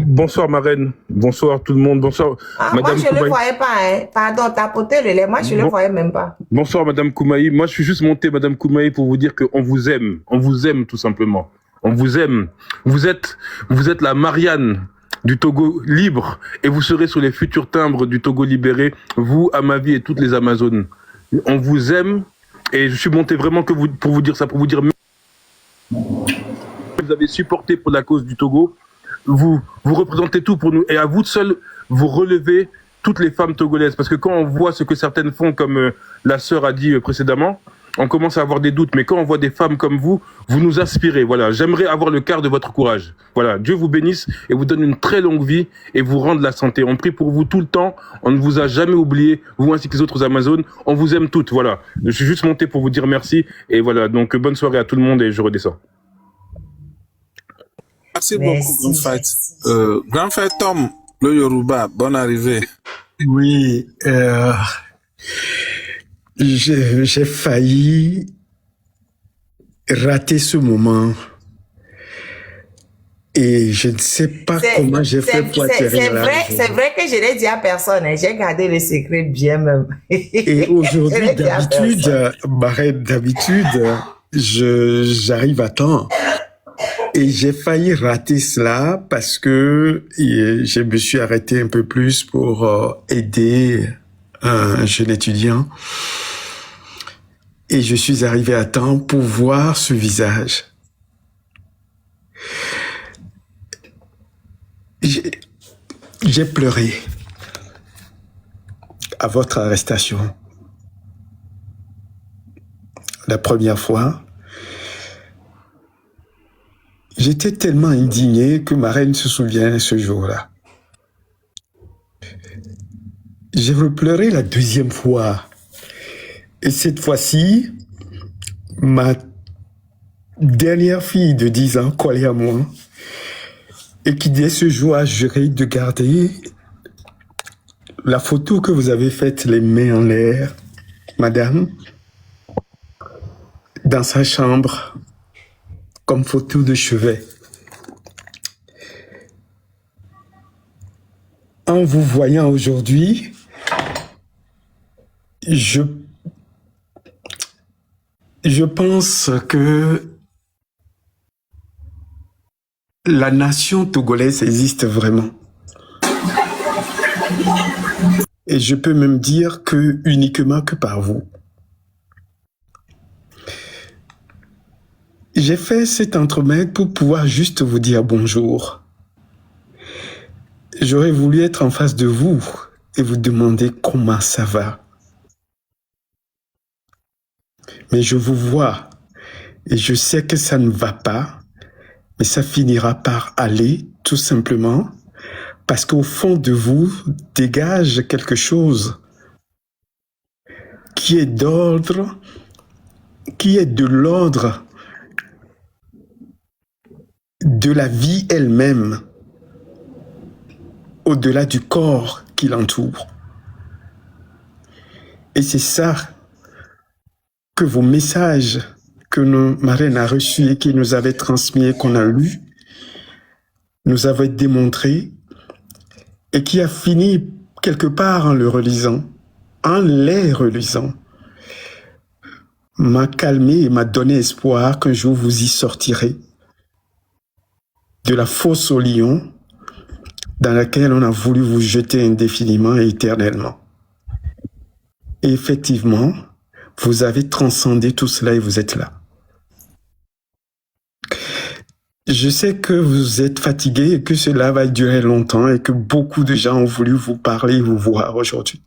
Bonsoir marraine, bonsoir tout le monde, bonsoir Madame Moi je ne le voyais pas, hein. Pardon, t'as porté le lait, moi je ne le voyais même pas. Bonsoir Madame Koumaï, moi je suis juste monté Madame Koumaï pour vous dire qu'on vous aime tout simplement. On vous aime. Vous êtes la Marianne du Togo libre et vous serez sur les futurs timbres du Togo libéré, vous, Amavi et toutes les Amazones. On vous aime et je suis monté vraiment pour vous dire ça, pour vous dire vous avez supporté pour la cause du Togo, vous représentez tout pour nous et à vous seul vous relevez toutes les femmes togolaises parce que quand on voit ce que certaines font comme la sœur a dit précédemment, on commence à avoir des doutes, mais quand on voit des femmes comme vous nous inspirez. Voilà, j'aimerais avoir le quart de votre courage. Voilà, Dieu vous bénisse et vous donne une très longue vie et vous rende la santé. On prie pour vous tout le temps. On ne vous a jamais oublié, vous ainsi que les autres Amazones. On vous aime toutes. Voilà, je suis juste monté pour vous dire merci et voilà. Donc bonne soirée à tout le monde et je redescends. Merci beaucoup, Grand Fight. Grand Fight Tom, le Yoruba, bonne arrivée. Oui. J'ai failli rater ce moment et je ne sais pas comment j'ai fait pour atterrir là. C'est vrai que je l'ai dit à personne, hein. J'ai gardé le secret bien même. Et aujourd'hui, d'habitude, j'arrive à temps. Et j'ai failli rater cela parce que je me suis arrêté un peu plus pour aider un jeune étudiant. Et je suis arrivé à temps pour voir ce visage. J'ai pleuré à votre arrestation. La première fois, j'étais tellement indigné que ma reine se souvient ce jour-là. J'ai repleuré la deuxième fois. Et cette fois-ci, ma dernière fille de 10 ans collée à moi et qui dès ce jour a juré de garder la photo que vous avez faite les mains en l'air, madame, dans sa chambre comme photo de chevet. En vous voyant aujourd'hui, je pense que la nation togolaise existe vraiment. Et je peux même dire que uniquement que par vous. J'ai fait cet entremède pour pouvoir juste vous dire bonjour. J'aurais voulu être en face de vous et vous demander comment ça va. Mais je vous vois et je sais que ça ne va pas, mais ça finira par aller tout simplement parce qu'au fond de vous dégage quelque chose qui est d'ordre, qui est de l'ordre de la vie elle-même, au-delà du corps qui l'entoure. Et c'est ça que vos messages que ma reine a reçus et qui nous avaient transmis et qu'on a lus, nous avaient démontré et qui a fini quelque part en le relisant, en les relisant, m'a calmé et m'a donné espoir qu'un jour vous y sortirez de la fosse aux lions dans laquelle on a voulu vous jeter indéfiniment et éternellement. Et effectivement, vous avez transcendé tout cela et vous êtes là. Je sais que vous êtes fatigué et que cela va durer longtemps et que beaucoup de gens ont voulu vous parler et vous voir aujourd'hui.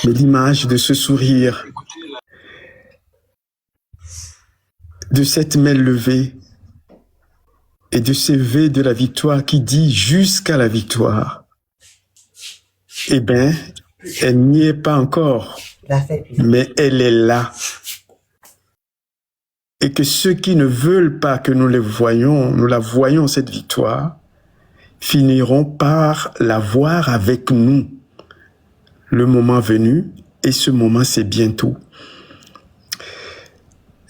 Mais l'image de ce sourire, de cette main levée et de ce V de la victoire qui dit jusqu'à la victoire, eh bien, elle n'y est pas encore, mais elle est là. Et que ceux qui ne veulent pas que nous la voyons cette victoire, finiront par la voir avec nous le moment venu, et ce moment c'est bientôt.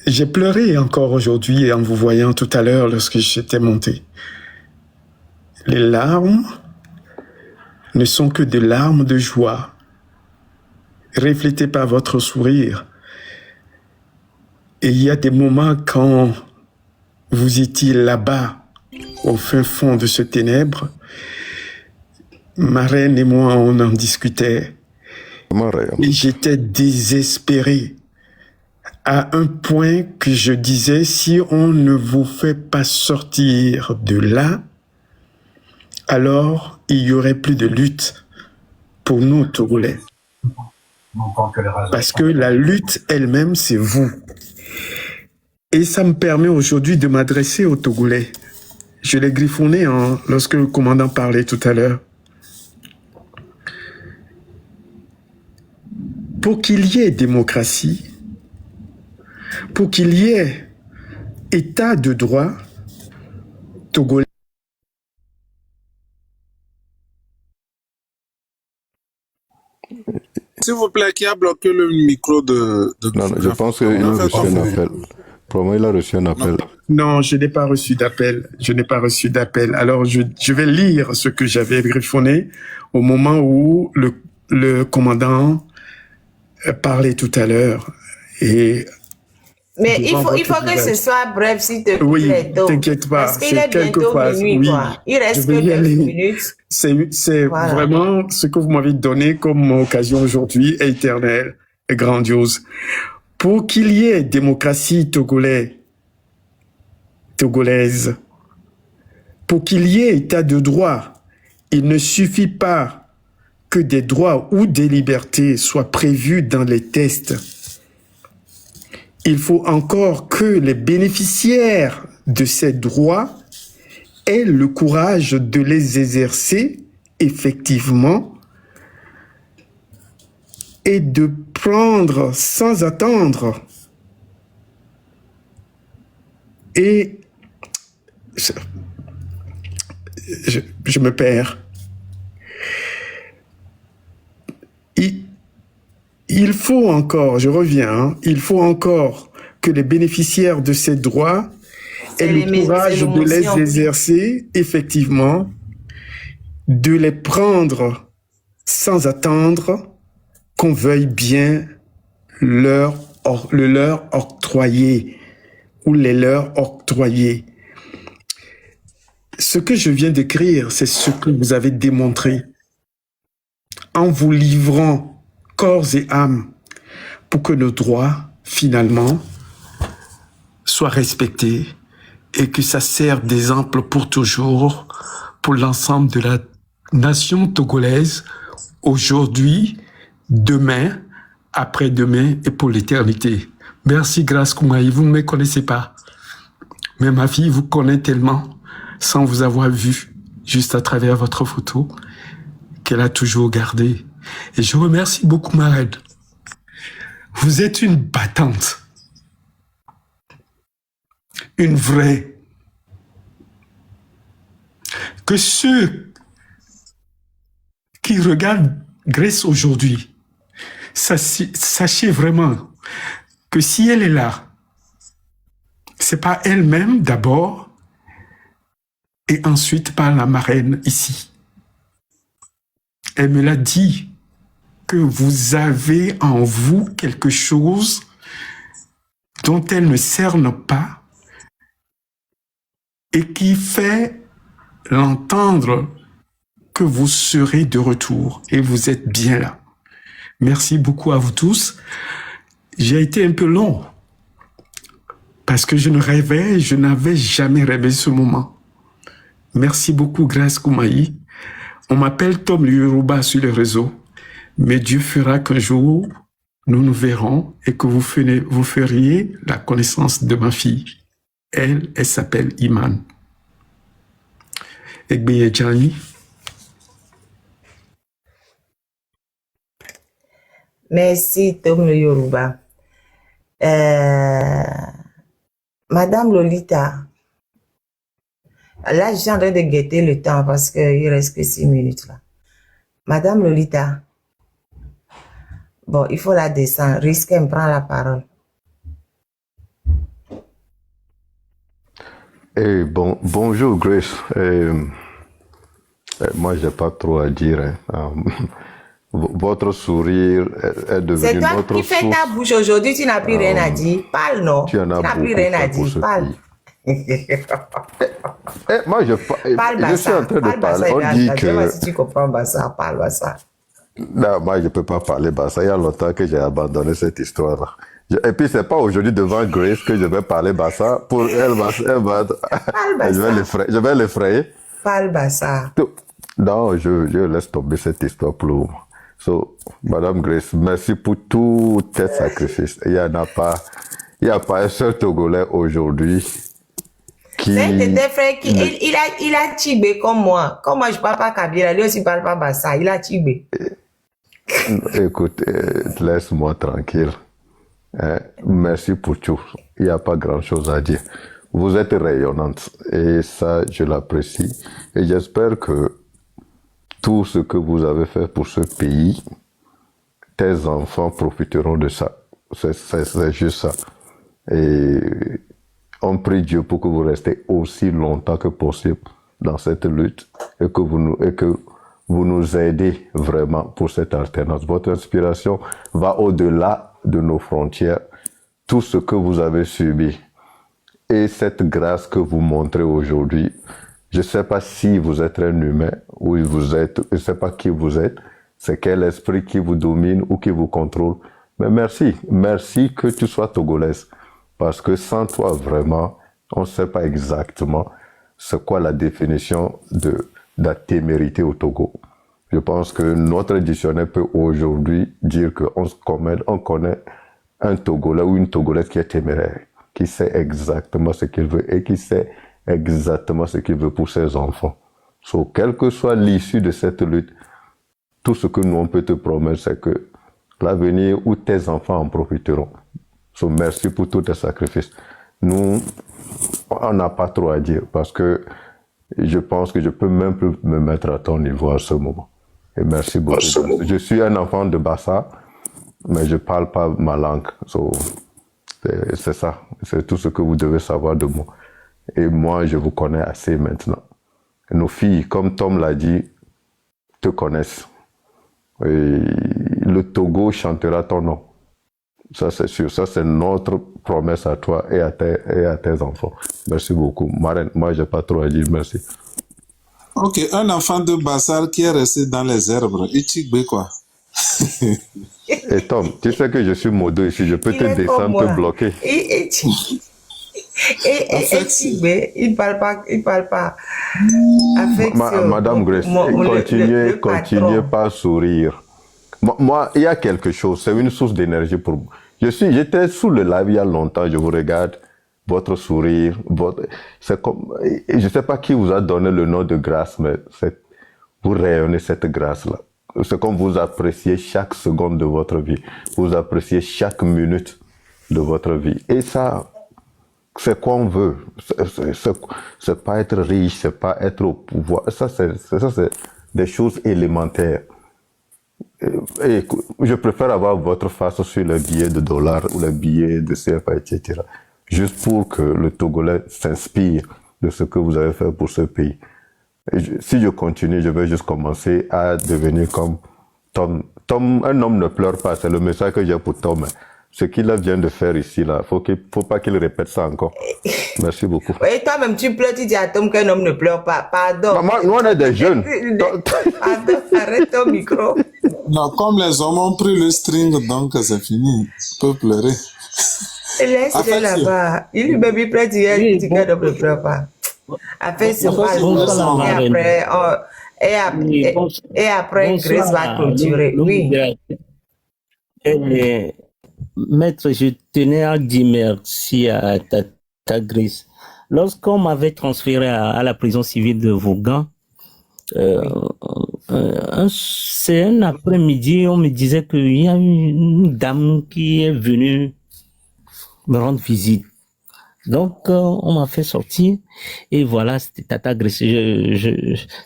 J'ai pleuré encore aujourd'hui en vous voyant tout à l'heure lorsque j'étais monté. Les larmes ne sont que des larmes de joie, reflétées par votre sourire. Et il y a des moments quand vous étiez là-bas, au fin fond de ce ténèbre, ma reine et moi, on en discutait. Et j'étais désespéré, à un point que je disais, si on ne vous fait pas sortir de là, alors il y aurait plus de lutte pour nous, Togolais. Parce que la lutte elle-même, c'est vous. Et ça me permet aujourd'hui de m'adresser aux Togolais. Je l'ai griffonné lorsque le commandant parlait tout à l'heure. Pour qu'il y ait démocratie, pour qu'il y ait état de droit, Togolais. S'il vous plaît, qui a bloqué le micro de... Non, je pense qu'il a reçu un appel. Probablement, il a reçu un appel. Non, je n'ai pas reçu d'appel. Je n'ai pas reçu d'appel. Alors, je vais lire ce que j'avais griffonné au moment où le commandant parlait tout à l'heure. Et Mais il devant faut votre que ce visage. soit bref, s'il te Oui, plaît, Donc. t'inquiète pas, Parce qu'il c'est est quelques bientôt phrases, minuit, oui, quoi. Il je reste que vais y 9 aller. minutes. C'est Voilà. vraiment ce que vous m'avez donné comme occasion aujourd'hui est éternel et grandiose. Pour qu'il y ait démocratie togolaise, pour qu'il y ait état de droit, il ne suffit pas que des droits ou des libertés soient prévus dans les textes. Il faut encore que les bénéficiaires de ces droits aient le courage de les exercer effectivement et de prendre sans attendre. Et je me perds. Il faut encore, je reviens, hein, il faut encore que les bénéficiaires de ces droits aient le courage de les exercer effectivement, de les prendre sans attendre qu'on veuille bien le leur octroyer ou les leur octroyer. Ce que je viens d'écrire, c'est ce que vous avez démontré en vous livrant corps et âme pour que nos droits, finalement, soient respectés et que ça serve d'exemple pour toujours pour l'ensemble de la nation togolaise, aujourd'hui, demain, après-demain et pour l'éternité. Merci Grace Koumaï, vous ne me connaissez pas, mais ma fille vous connaît tellement sans vous avoir vu, juste à travers votre photo, qu'elle a toujours gardée. Et je remercie beaucoup Marraine. Vous êtes une battante. Une vraie. Que ceux qui regardent Grace aujourd'hui, sachez vraiment que si elle est là, c'est pas elle-même d'abord et ensuite par la marraine ici. Elle me l'a dit que vous avez en vous quelque chose dont elle ne cerne pas et qui fait l'entendre que vous serez de retour et vous êtes bien là. Merci beaucoup à vous tous. J'ai été un peu long parce que je n'avais jamais rêvé ce moment. Merci beaucoup, Grace Koumaï. On m'appelle Tom Yoruba sur les réseaux, mais Dieu fera qu'un jour, nous nous verrons et que vous feriez la connaissance de ma fille. Elle s'appelle Iman. Egbeye Djani. Merci, Tom Yoruba. Madame Lolita, là, je suis en train de guetter le temps parce qu'il reste que 6 minutes là. Madame Lolita, bon, il faut la descendre. Risque, elle me prend la parole. Bonjour Grace. Moi, j'ai pas trop à dire. Hein. Votre sourire est devenu C'est toi notre qui fais source. ta bouche aujourd'hui, tu n'as plus rien à dire. Parle, non? Tu en as n'as plus beaucoup rien à fait pour dire. ce Parle. Moi, je Parle suis en train de Parle parler. Bassa, On dit je sais pas que... si tu comprends Bassa. Parle Bassa. Non, moi, je peux pas parler Bassa. Il y a longtemps que j'ai abandonné cette histoire-là. Et puis, c'est pas aujourd'hui devant Grace que je vais parler Bassa. Pour elle, elle va... Je vais l'effrayer. Parle Bassa. Non, je laisse tomber cette histoire pour le moment. So, Madame Grace, merci pour tous tes sacrifices. Il n'y a pas un seul Togolais aujourd'hui qui... C'est tes frères qui... Il a tibé comme moi. Comme moi, je parle pas Kabila, lui aussi parle pas Bassa. Il a tibé. Écoute, laisse-moi tranquille. Merci pour tout. Il n'y a pas grand-chose à dire. Vous êtes rayonnante et ça, je l'apprécie. Et j'espère que tout ce que vous avez fait pour ce pays, tes enfants profiteront de ça. C'est juste ça. Et on prie Dieu pour que vous restez aussi longtemps que possible dans cette lutte et que vous nous aidez vraiment pour cette alternance. Votre inspiration va au-delà de nos frontières. tout ce que vous avez subi et cette grâce que vous montrez aujourd'hui, je ne sais pas si vous êtes un humain ou vous êtes, je ne sais pas qui vous êtes, c'est quel esprit qui vous domine ou qui vous contrôle. Mais merci que tu sois togolaise. Parce que sans toi, vraiment, on ne sait pas exactement c'est quoi la définition de la témérité au Togo. Je pense que notre dictionnaire peut aujourd'hui dire qu'on connaît un Togolais ou une Togolaise qui est téméraire, qui sait exactement ce qu'il veut et qui sait exactement ce qu'il veut pour ses enfants. So, quelle que soit l'issue de cette lutte, tout ce que nous on peut te promettre, c'est que l'avenir où tes enfants en profiteront. So, merci pour tous tes sacrifices. Nous, on n'a pas trop à dire parce que je pense que je peux même plus me mettre à ton niveau à ce moment. Et merci beaucoup. Je suis un enfant de Bassa, mais je ne parle pas ma langue. So, c'est ça. C'est tout ce que vous devez savoir de moi. Et moi, je vous connais assez maintenant. Nos filles, comme Tom l'a dit, te connaissent. Et le Togo chantera ton nom. Ça, c'est sûr. Ça, c'est notre promesse à toi et à tes enfants. Merci beaucoup. Marraine, moi, je n'ai pas trop à dire. Merci. Ok, un enfant de Bassar qui est resté dans les herbes. Ichigbe, quoi. Et Tom, tu sais que je suis modo ici. Je peux te descendre, te bloquer. Il parle pas. Madame Grace, continuez pas à sourire. Moi, il y a quelque chose, c'est une source d'énergie pour moi. J'étais sous le live il y a longtemps, je vous regarde, votre sourire, c'est comme, je ne sais pas qui vous a donné le nom de grâce, mais vous rayonnez cette grâce-là. C'est comme vous appréciez chaque seconde de votre vie, vous appréciez chaque minute de votre vie. Et ça, c'est quoi on veut. C'est pas être riche, c'est pas être au pouvoir. Ça, c'est des choses élémentaires. Et je préfère avoir votre face sur les billets de dollars ou les billets de CFA, etc. Juste pour que le Togolais s'inspire de ce que vous avez fait pour ce pays. Si je continue, je vais juste commencer à devenir comme Tom. Tom, un homme ne pleure pas, c'est le message que j'ai pour Tom. Ce qu'il vient de faire ici, là, faut pas qu'il répète ça encore. Merci beaucoup. Et toi-même, tu pleures, tu dis à Tom qu'un homme ne pleure pas. Pardon. Nous, on est des jeunes. Pardon, arrête ton micro. Non, comme les hommes ont pris le string, donc c'est fini. Il peut pleurer. Laisse-le là-bas. Il lui-même, il pleure, il dit qu'un homme ne pleure pas. Après, c'est pas et après, Grace va clôturer. Oui. Maître, je tenais à dire merci à ta Grace. Lorsqu'on m'avait transféré à la prison civile de Vaughan, c'est un après-midi, on me disait qu'il y a une dame qui est venue me rendre visite. Donc, on m'a fait sortir et voilà, c'était Tata Grace.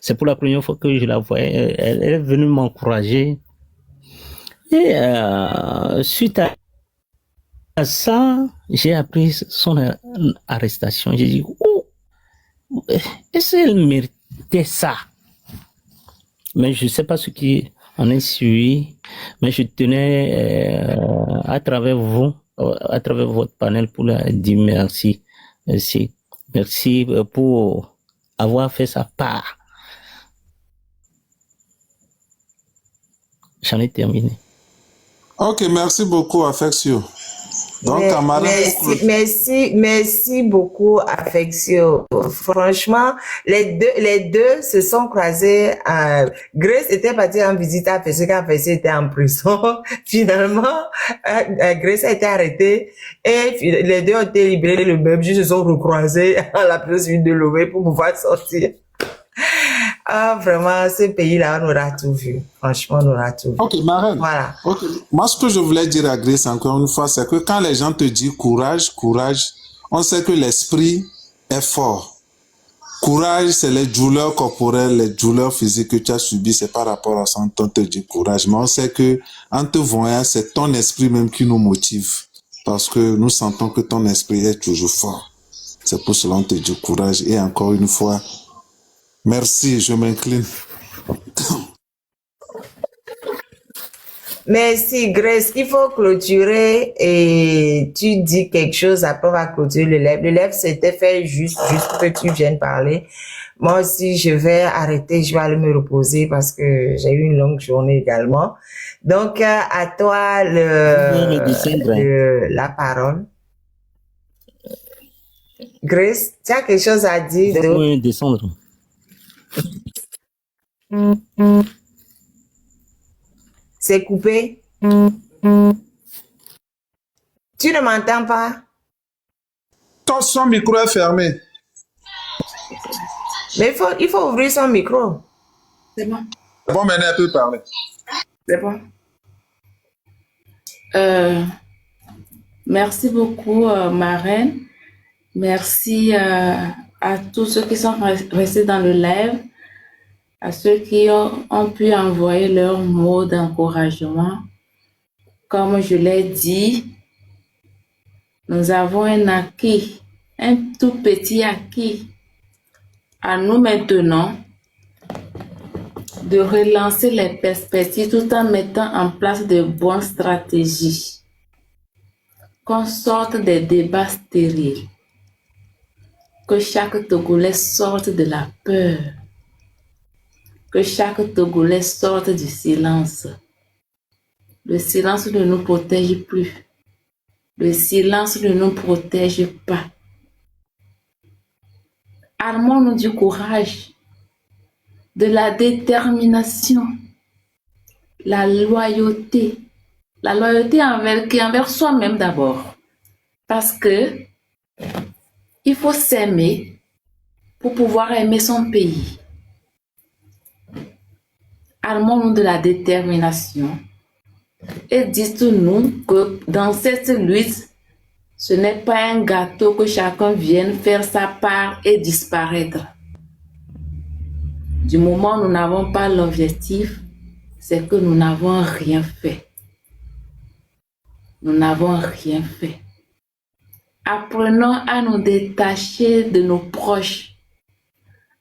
C'est pour la première fois que je la voyais. Elle est venue m'encourager. Et suite à ça, j'ai appris son arrestation. J'ai dit, oh, est-ce qu'elle méritait ça? Mais je ne sais pas ce qui en est suivi, mais je tenais à travers vous, à travers votre panel pour dire merci. Merci pour avoir fait sa part. J'en ai terminé. Ok, merci beaucoup, Affectio. Donc, merci beaucoup, Affectio. Franchement, les deux se sont croisés. Grace était partie en visite à Affectio quand Affectio était en prison. Finalement, Grace a été arrêtée et les deux ont été libérés le même jour. Ils se sont recroisés à la prison de Lomé pour pouvoir sortir. Ah, vraiment, ce pays-là, on aura tout vu. Franchement, on aura tout vu. Ok, Marraine. Voilà. Okay. Moi, ce que je voulais dire à Grace encore une fois, c'est que quand les gens te disent courage, on sait que l'esprit est fort. Courage, c'est les douleurs corporelles, les douleurs physiques que tu as subies, c'est par rapport à ça qu'on te dit courage. Mais on sait que, en te voyant, c'est ton esprit même qui nous motive. Parce que nous sentons que ton esprit est toujours fort. C'est pour cela qu'on te dit courage. Et encore une fois, merci, je m'incline. Merci, Grace. Il faut clôturer et tu dis quelque chose, après on va clôturer le live. Le live, c'était fait juste pour que tu viennes parler. Moi aussi, je vais arrêter, je vais aller me reposer parce que j'ai eu une longue journée également. Donc, à toi la parole. Grace, tu as quelque chose à dire? Laisse-moi descendre. C'est coupé? Tu ne m'entends pas? Son micro est fermé. Mais il faut ouvrir son micro. C'est bon. Bon, maintenant, elle peut parler. C'est bon. Merci beaucoup, marraine. Merci à tous ceux qui sont restés dans le live, à ceux qui ont pu envoyer leurs mots d'encouragement. Comme je l'ai dit, nous avons un acquis, un tout petit acquis. À nous maintenant de relancer les perspectives tout en mettant en place de bonnes stratégies. Qu'on sorte des débats stériles. Que chaque Togolais sorte de la peur. Que chaque Togolais sorte du silence. Le silence ne nous protège plus. Le silence ne nous protège pas. Armons-nous du courage, de la détermination, la loyauté. La loyauté envers soi-même d'abord. Parce que il faut s'aimer pour pouvoir aimer son pays. Armons-nous de la détermination et dites-nous que dans cette lutte, ce n'est pas un gâteau que chacun vienne faire sa part et disparaître. Du moment où nous n'avons pas l'objectif, c'est que nous n'avons rien fait. Nous n'avons rien fait. Apprenons à nous détacher de nos proches.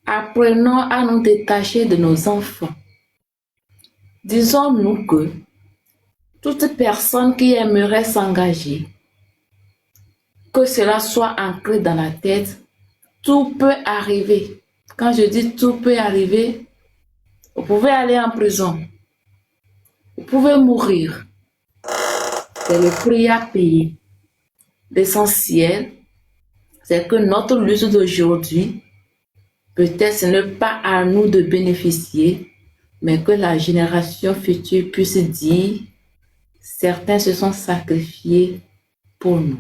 Apprenons à nous détacher de nos enfants. Disons-nous que toute personne qui aimerait s'engager, que cela soit ancré dans la tête, tout peut arriver. Quand je dis tout peut arriver, vous pouvez aller en prison. Vous pouvez mourir. C'est le prix à payer. L'essentiel, c'est que notre lutte d'aujourd'hui, peut-être ce n'est pas à nous de bénéficier, mais que la génération future puisse dire, certains se sont sacrifiés pour nous.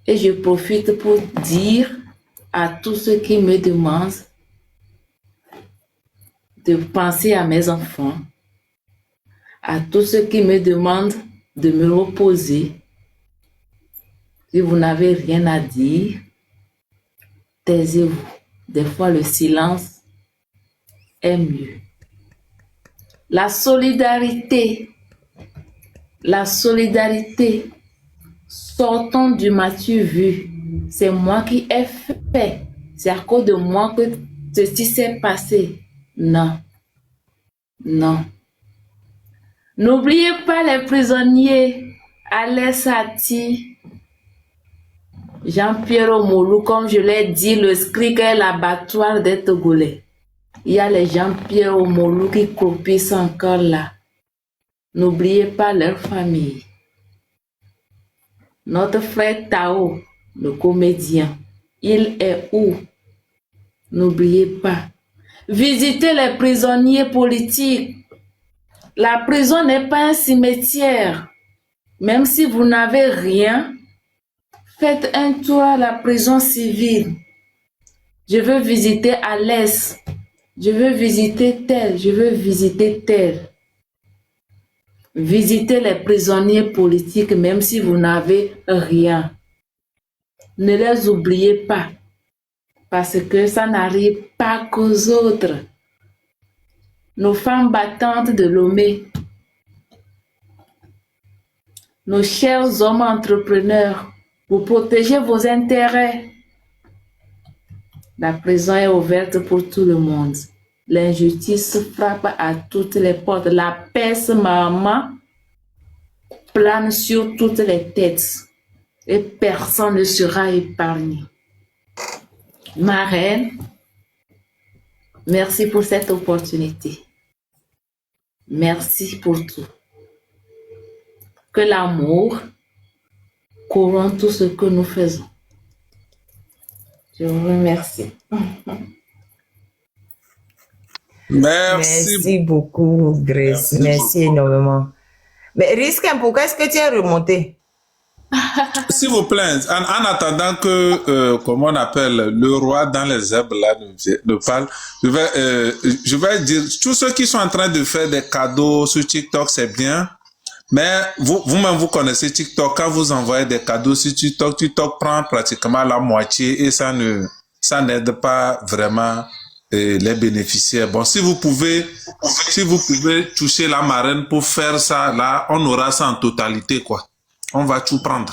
Et je profite pour dire à tous ceux qui me demandent de penser à mes enfants, à tous ceux qui me demandent de me reposer. Si vous n'avez rien à dire, taisez-vous. Des fois, le silence est mieux. La solidarité. Sortons du m'as-tu vu. C'est moi qui ai fait. C'est à cause de moi que ceci s'est passé. Non. N'oubliez pas les prisonniers. Alès Ati, Jean-Pierre Omolou, comme je l'ai dit, le SCRIC est l'abattoir des Togolais. Il y a les Jean-Pierre Omolou qui croupissent encore là. N'oubliez pas leur famille. Notre frère Tao, le comédien, il est où? N'oubliez pas. Visitez les prisonniers politiques. La prison n'est pas un cimetière. Même si vous n'avez rien, faites un tour à la prison civile. Je veux visiter Alès. Je veux visiter tel. Je veux visiter tel. Visitez les prisonniers politiques même si vous n'avez rien. Ne les oubliez pas. Parce que ça n'arrive pas qu'aux autres. Nos femmes battantes de Lomé. Nos chers hommes entrepreneurs, vous protégez vos intérêts. La prison est ouverte pour tout le monde. L'injustice frappe à toutes les portes. La peste, maman, plane sur toutes les têtes. Et personne ne sera épargné. Ma reine, merci pour cette opportunité. Merci pour tout. Que l'amour couronne tout ce que nous faisons. Je vous remercie. Merci beaucoup, Grace. Merci énormément. Mais Risquem, pourquoi est-ce que tu es remonté? S'il vous plaît, en attendant que, comment on appelle, le roi dans les herbes là ne parle, je vais dire, tous ceux qui sont en train de faire des cadeaux sur TikTok, c'est bien. Mais vous-même, vous connaissez TikTok. Quand vous envoyez des cadeaux sur TikTok, TikTok prend pratiquement la moitié et ça n'aide pas vraiment les bénéficiaires. Bon, si vous pouvez toucher la marraine pour faire ça, là, on aura ça en totalité, quoi. On va tout prendre.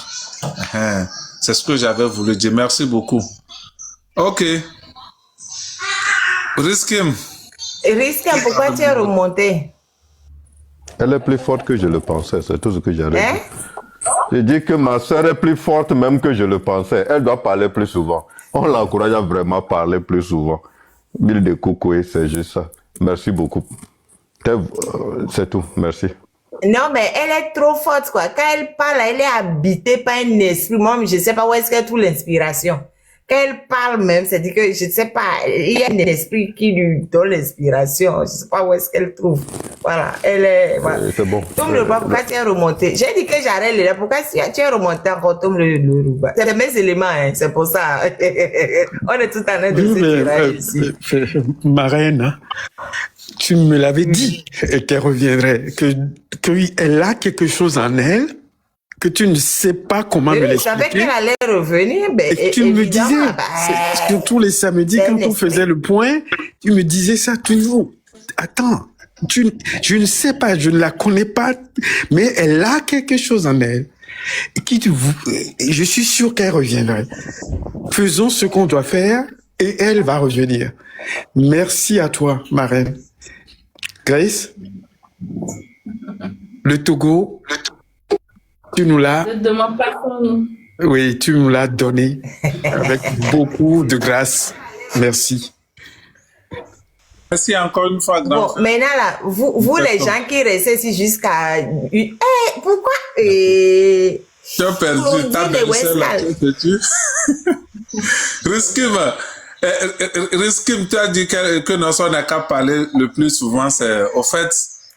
C'est ce que j'avais voulu dire. Merci beaucoup. Ok. Riskim, pourquoi tu es remonté? Elle est plus forte que je le pensais, c'est tout ce que j'avais dit. J'ai dit que ma soeur est plus forte même que je le pensais. Elle doit parler plus souvent. On l'encourage à vraiment parler plus souvent. Mille de coucou, c'est juste ça. Merci beaucoup. C'est tout, merci. Non, mais elle est trop forte, quoi. Quand elle parle, elle est habitée par un esprit. Moi, je ne sais pas où est-ce qu'elle trouve l'inspiration. Quand elle parle même, c'est-à-dire que, je ne sais pas, il y a un esprit qui lui donne l'inspiration. Je ne sais pas où est-ce qu'elle trouve. Voilà, elle est... Voilà. C'est bon. Tom le Ruba, pourquoi tu es remonté? J'ai dit que j'arrête là. Pourquoi tu es remonté encore, Tom le Ruba? C'est les mêmes éléments, hein, c'est pour ça. On est tout en train de se tirer ici. Ma reine, hein, tu me l'avais dit qu'elle reviendrait, qu'elle a quelque chose en elle, que tu ne sais pas comment me l'expliquer. Je savais qu'elle allait revenir. Ben, et tu me disais, surtout les samedis, quand on faisait le point, tu me disais ça toujours. Attends, je ne sais pas, je ne la connais pas, mais elle a quelque chose en elle. Je suis sûr qu'elle reviendrait. Faisons ce qu'on doit faire et elle va revenir. Merci à toi, ma reine. Grace, le Togo, tu nous l'as... Oui, tu nous l'as donné avec beaucoup de grâce. Merci. Merci encore une fois. Bon, maintenant là, vous les gens qui restent ici jusqu'à... pourquoi tu as perdu ta belle-sœur là, Riskim, tu as dit que Nelson n'a qu'à parler le plus souvent, c'est au fait...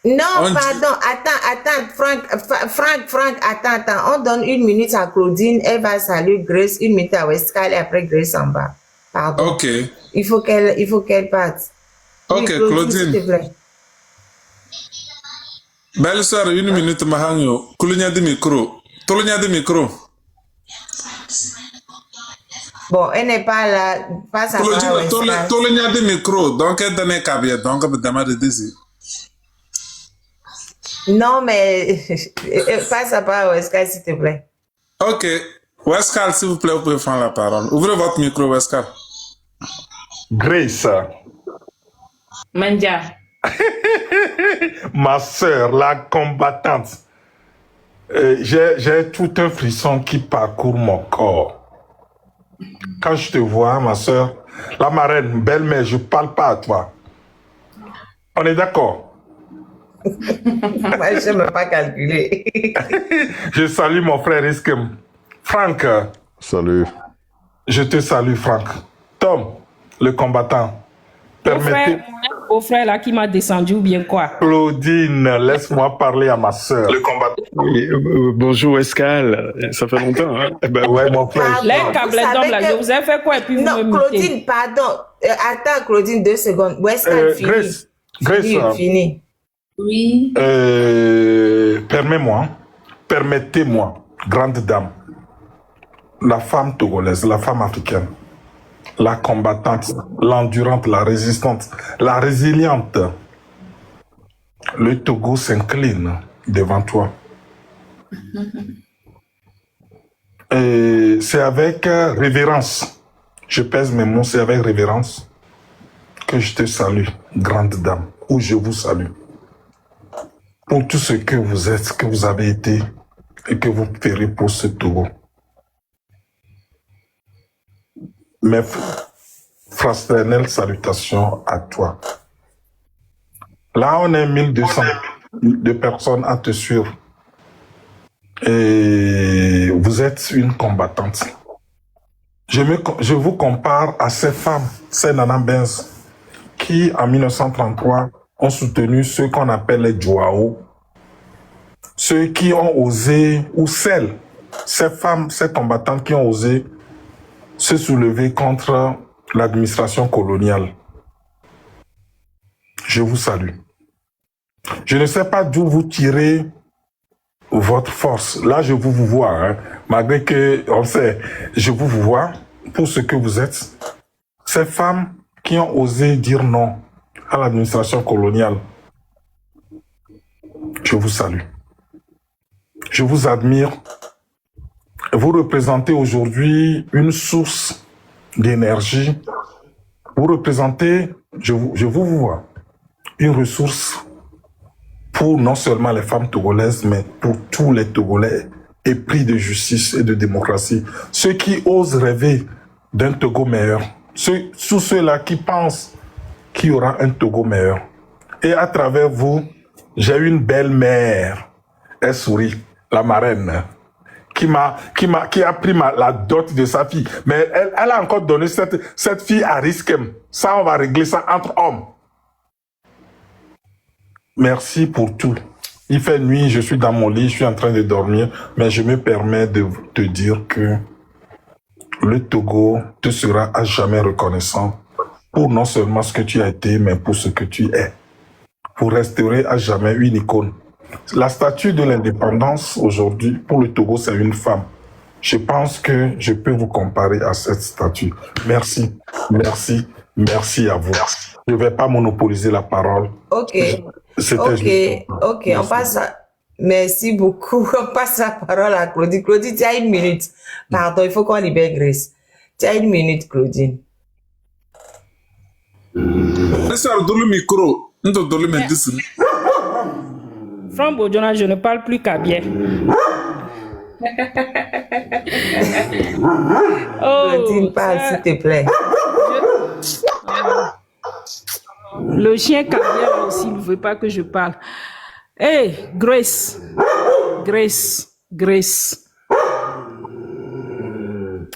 Non, pardon, attends, Franck, attends, on donne 1 minute à Claudine, elle va saluer Grace, 1 minute à Westcal et après Grace en bas. Pardon. Ok. Il faut qu'elle parte. Ok, oui, Claudine. S'il te plaît. Belle soeur, 1 minute, Mahangyo. Kulunya de micro. Tolunya de micro. Bon, elle n'est pas là. Passe à Tolunya de micro. Donc, elle donne un cabinet. Donc, elle demande de désir. Non, mais passe à part Westcal, s'il te plaît. Ok. Westcal, s'il vous plaît, vous pouvez prendre la parole. Ouvrez votre micro, Westcal. Grace. Mandia. Ma sœur, la combattante. J'ai tout un frisson qui parcourt mon corps. Quand je te vois, ma sœur, la marraine, belle-mère, je ne parle pas à toi. On est d'accord? Moi, je ne peux pas calculer. Je salue mon frère Riskem. Franck. Salut. Je te salue, Franck. Tom, le combattant. Au frère là qui m'a descendu ou bien quoi? Claudine, laisse-moi parler à ma soeur. Le combattant. Oui, bonjour Escal, ça fait longtemps. Hein? Ben ouais, mon frère. Les câbles d'homme là, je vous ai fait quoi et puis vous me Claudine, pardon. Attends, Claudine, 2 secondes. Où est-ce qu'elle finit? Grace, fini. Oui. Permettez-moi, grande dame, la femme togolaise, la femme africaine, la combattante, l'endurante, la résistante, la résiliente. Le Togo s'incline devant toi. Et c'est avec révérence, je pèse mes mots, c'est avec révérence que je te salue, grande dame, ou je vous salue, pour tout ce que vous êtes, que vous avez été et que vous ferez pour ce Togo. Mes fraternelles salutations à toi. Là, on est 1200 de personnes à te suivre. Et vous êtes une combattante. Je vous compare à ces femmes, ces nanambens, qui en 1933 ont soutenu ceux qu'on appelle les Djouao, ceux qui ont osé, ou ces femmes, ces combattantes qui ont osé se soulever contre l'administration coloniale. Je vous salue. Je ne sais pas d'où vous tirez votre force. Là, je vous vois, hein, malgré que, on sait, je vous vois pour ce que vous êtes. Ces femmes qui ont osé dire non à l'administration coloniale, je vous salue. Je vous admire. Vous représentez aujourd'hui une source d'énergie. Vous représentez, je vous vois, une ressource pour non seulement les femmes togolaises, mais pour tous les Togolais épris de justice et de démocratie. Ceux qui osent rêver d'un Togo meilleur. Tous ceux-là qui pensent qu'il y aura un Togo meilleur. Et à travers vous, j'ai une belle-mère. Elle sourit, la marraine, qui a pris la dot de sa fille. Mais elle a encore donné cette fille à risque. Ça, on va régler ça entre hommes. Merci pour tout. Il fait nuit, je suis dans mon lit, je suis en train de dormir, mais je me permets de te dire que le Togo te sera à jamais reconnaissant pour non seulement ce que tu as été, mais pour ce que tu es. Pour restaurer à jamais une icône. La statue de l'indépendance aujourd'hui, pour le Togo, c'est une femme. Je pense que je peux vous comparer à cette statue. Merci, merci, merci à vous. Je ne vais pas monopoliser la parole. Ok, on passe à... Merci beaucoup. On passe la parole à Claudine. Claudine, tu as une minute. Pardon, il faut qu'on libère Grace. Tu as une minute, Claudine. Franck Bodjona, je ne parle plus qu'à-bien. Claudine, parle, s'il te plaît. Le chien caviar aussi ne veut pas que je parle. Hey, Grace.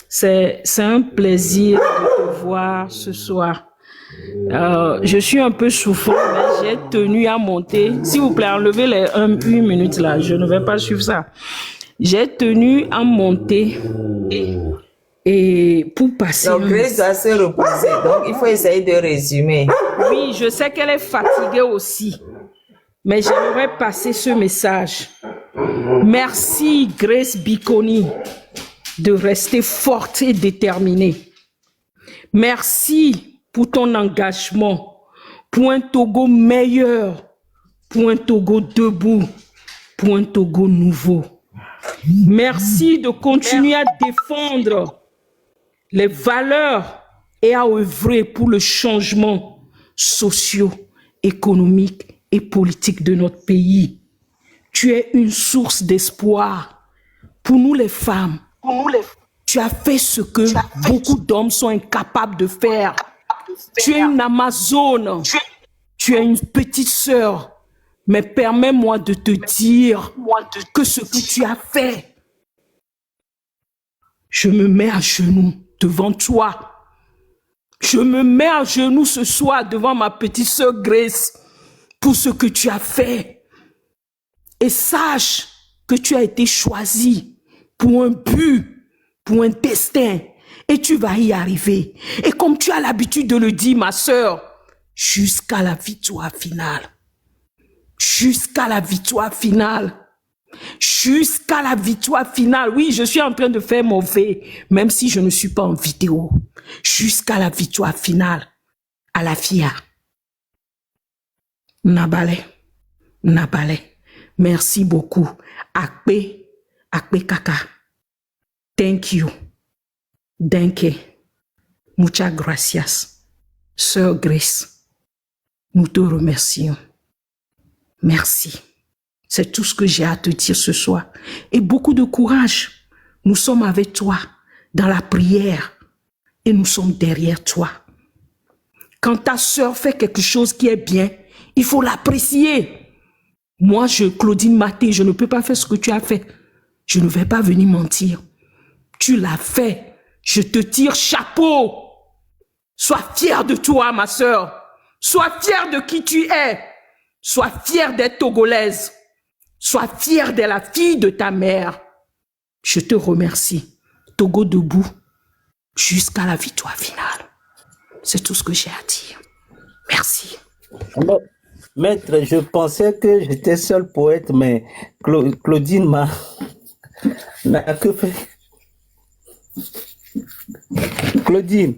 C'est un plaisir de te voir ce soir. Je suis un peu souffrant, mais j'ai tenu à monter. S'il vous plaît, enlevez les 1 minute là. Je ne vais pas suivre ça. J'ai tenu à monter et pour passer. Donc, Grace doit se reposer. Donc, il faut essayer de résumer. Oui, je sais qu'elle est fatiguée aussi. Mais j'aimerais passer ce message. Merci, Grace Bikoni, de rester forte et déterminée. Merci pour ton engagement, pour un Togo meilleur, pour un Togo debout, pour un Togo nouveau. Merci de continuer à défendre les valeurs et à œuvrer pour le changement socio-économique et politique de notre pays. Tu es une source d'espoir pour nous les femmes. Tu as fait ce que beaucoup d'hommes sont incapables de faire. Tu es une Amazone. Tu es une petite sœur. Mais permets-moi de te dire que ce que tu as fait, je me mets à genoux devant toi. Je me mets à genoux ce soir devant ma petite sœur Grace pour ce que tu as fait. Et sache que tu as été choisi pour un but, pour un destin. Et tu vas y arriver. Et comme tu as l'habitude de le dire, ma sœur, jusqu'à la victoire finale. Jusqu'à la victoire finale. Jusqu'à la victoire finale. Oui, je suis en train de faire mon V, même si je ne suis pas en vidéo. Jusqu'à la victoire finale. À la FIA. Nabale. Merci beaucoup. Akpe Kaka. Thank you. Denke. Muchas gracias. Sœur Grace, nous te remercions. Merci. C'est tout ce que j'ai à te dire ce soir. Et beaucoup de courage. Nous sommes avec toi dans la prière et nous sommes derrière toi. Quand ta sœur fait quelque chose qui est bien, il faut l'apprécier. Moi, Claudine Maté, je ne peux pas faire ce que tu as fait. Je ne vais pas venir mentir. Tu l'as fait. Je te tire chapeau. Sois fière de toi, ma sœur. Sois fière de qui tu es. Sois fière d'être togolaise. Sois fière de la fille de ta mère. Je te remercie. Togo debout jusqu'à la victoire finale. C'est tout ce que j'ai à dire. Merci. Bon, maître, je pensais que j'étais seul poète, mais Claudine n'a que fait. Claudine,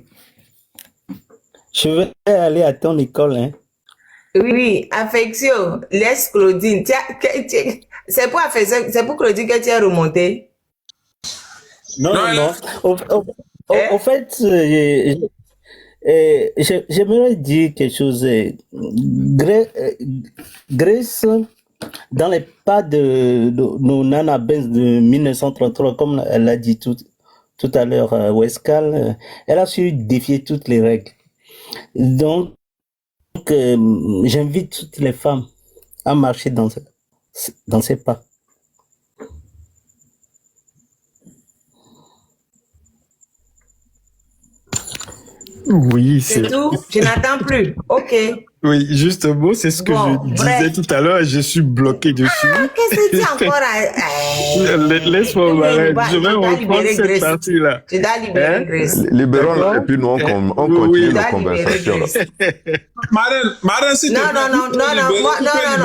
je vais aller à ton école, hein. Oui, affection, laisse Claudine. C'est pour Claudine que tu es remonté. Non. Au fait, j'aimerais dire quelque chose. Grace, dans les pas de nos Nana Benz de 1933, comme elle l'a dit tout à l'heure, Westcal, elle a su défier toutes les règles. Donc, j'invite toutes les femmes à marcher dans ces pas. Oui, c'est tout. Je n'attends plus. Ok. Oui, justement, c'est ce que je disais tout à l'heure. Je suis bloqué dessus. Qu'est-ce que tu as encore à... Laisse-moi m'arrêter. Je vais reprendre cette partie-là. Tu dois libérer Grace. Libérons-la et puis nous, on continue la conversation. Marraine, s'il te plaît. Non,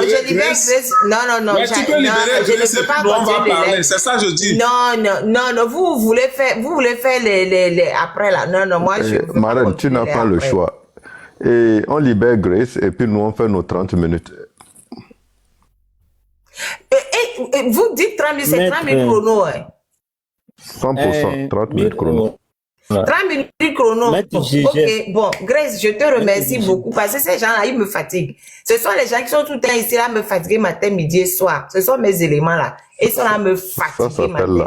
je libère Grace. Non, tu peux libérer Grace et puis nous, on va parler. C'est ça, je dis. Non, vous voulez faire les après là. Non, moi, je... Marraine, tu n'as pas le choix. Et on libère Grace et puis nous on fait nos 30 minutes. Vous dites 30 minutes, c'est 30 minutes chrono. 100%, 30 minutes chrono. 30 minutes chrono. Ok, bon, Grace, je te remercie beaucoup parce que ces gens-là, ils me fatiguent. Ce sont les gens qui sont tout le temps ici là, me fatiguer matin, midi et soir. Ce sont mes éléments là. Ils sont là à me fatiguer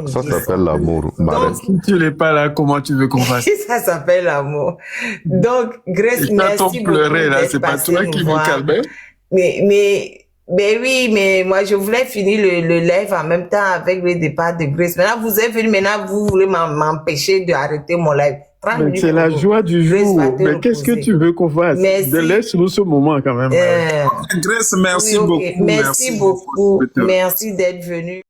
Ça s'appelle l'amour, Marraine. Si tu n'es pas là, comment tu veux qu'on fasse? Ça s'appelle l'amour. Donc, Grace, merci beaucoup. Pleurer là, c'est pas toi qui me calme. Mais oui, mais moi je voulais finir le live en même temps avec le départ de Grace. Maintenant, vous êtes venu, maintenant vous voulez m'empêcher d'arrêter mon live. C'est la joie du jour. Mais qu'est-ce que tu veux qu'on fasse? Laisse-nous ce moment quand même. Grace, merci beaucoup. Merci beaucoup. Merci d'être venu.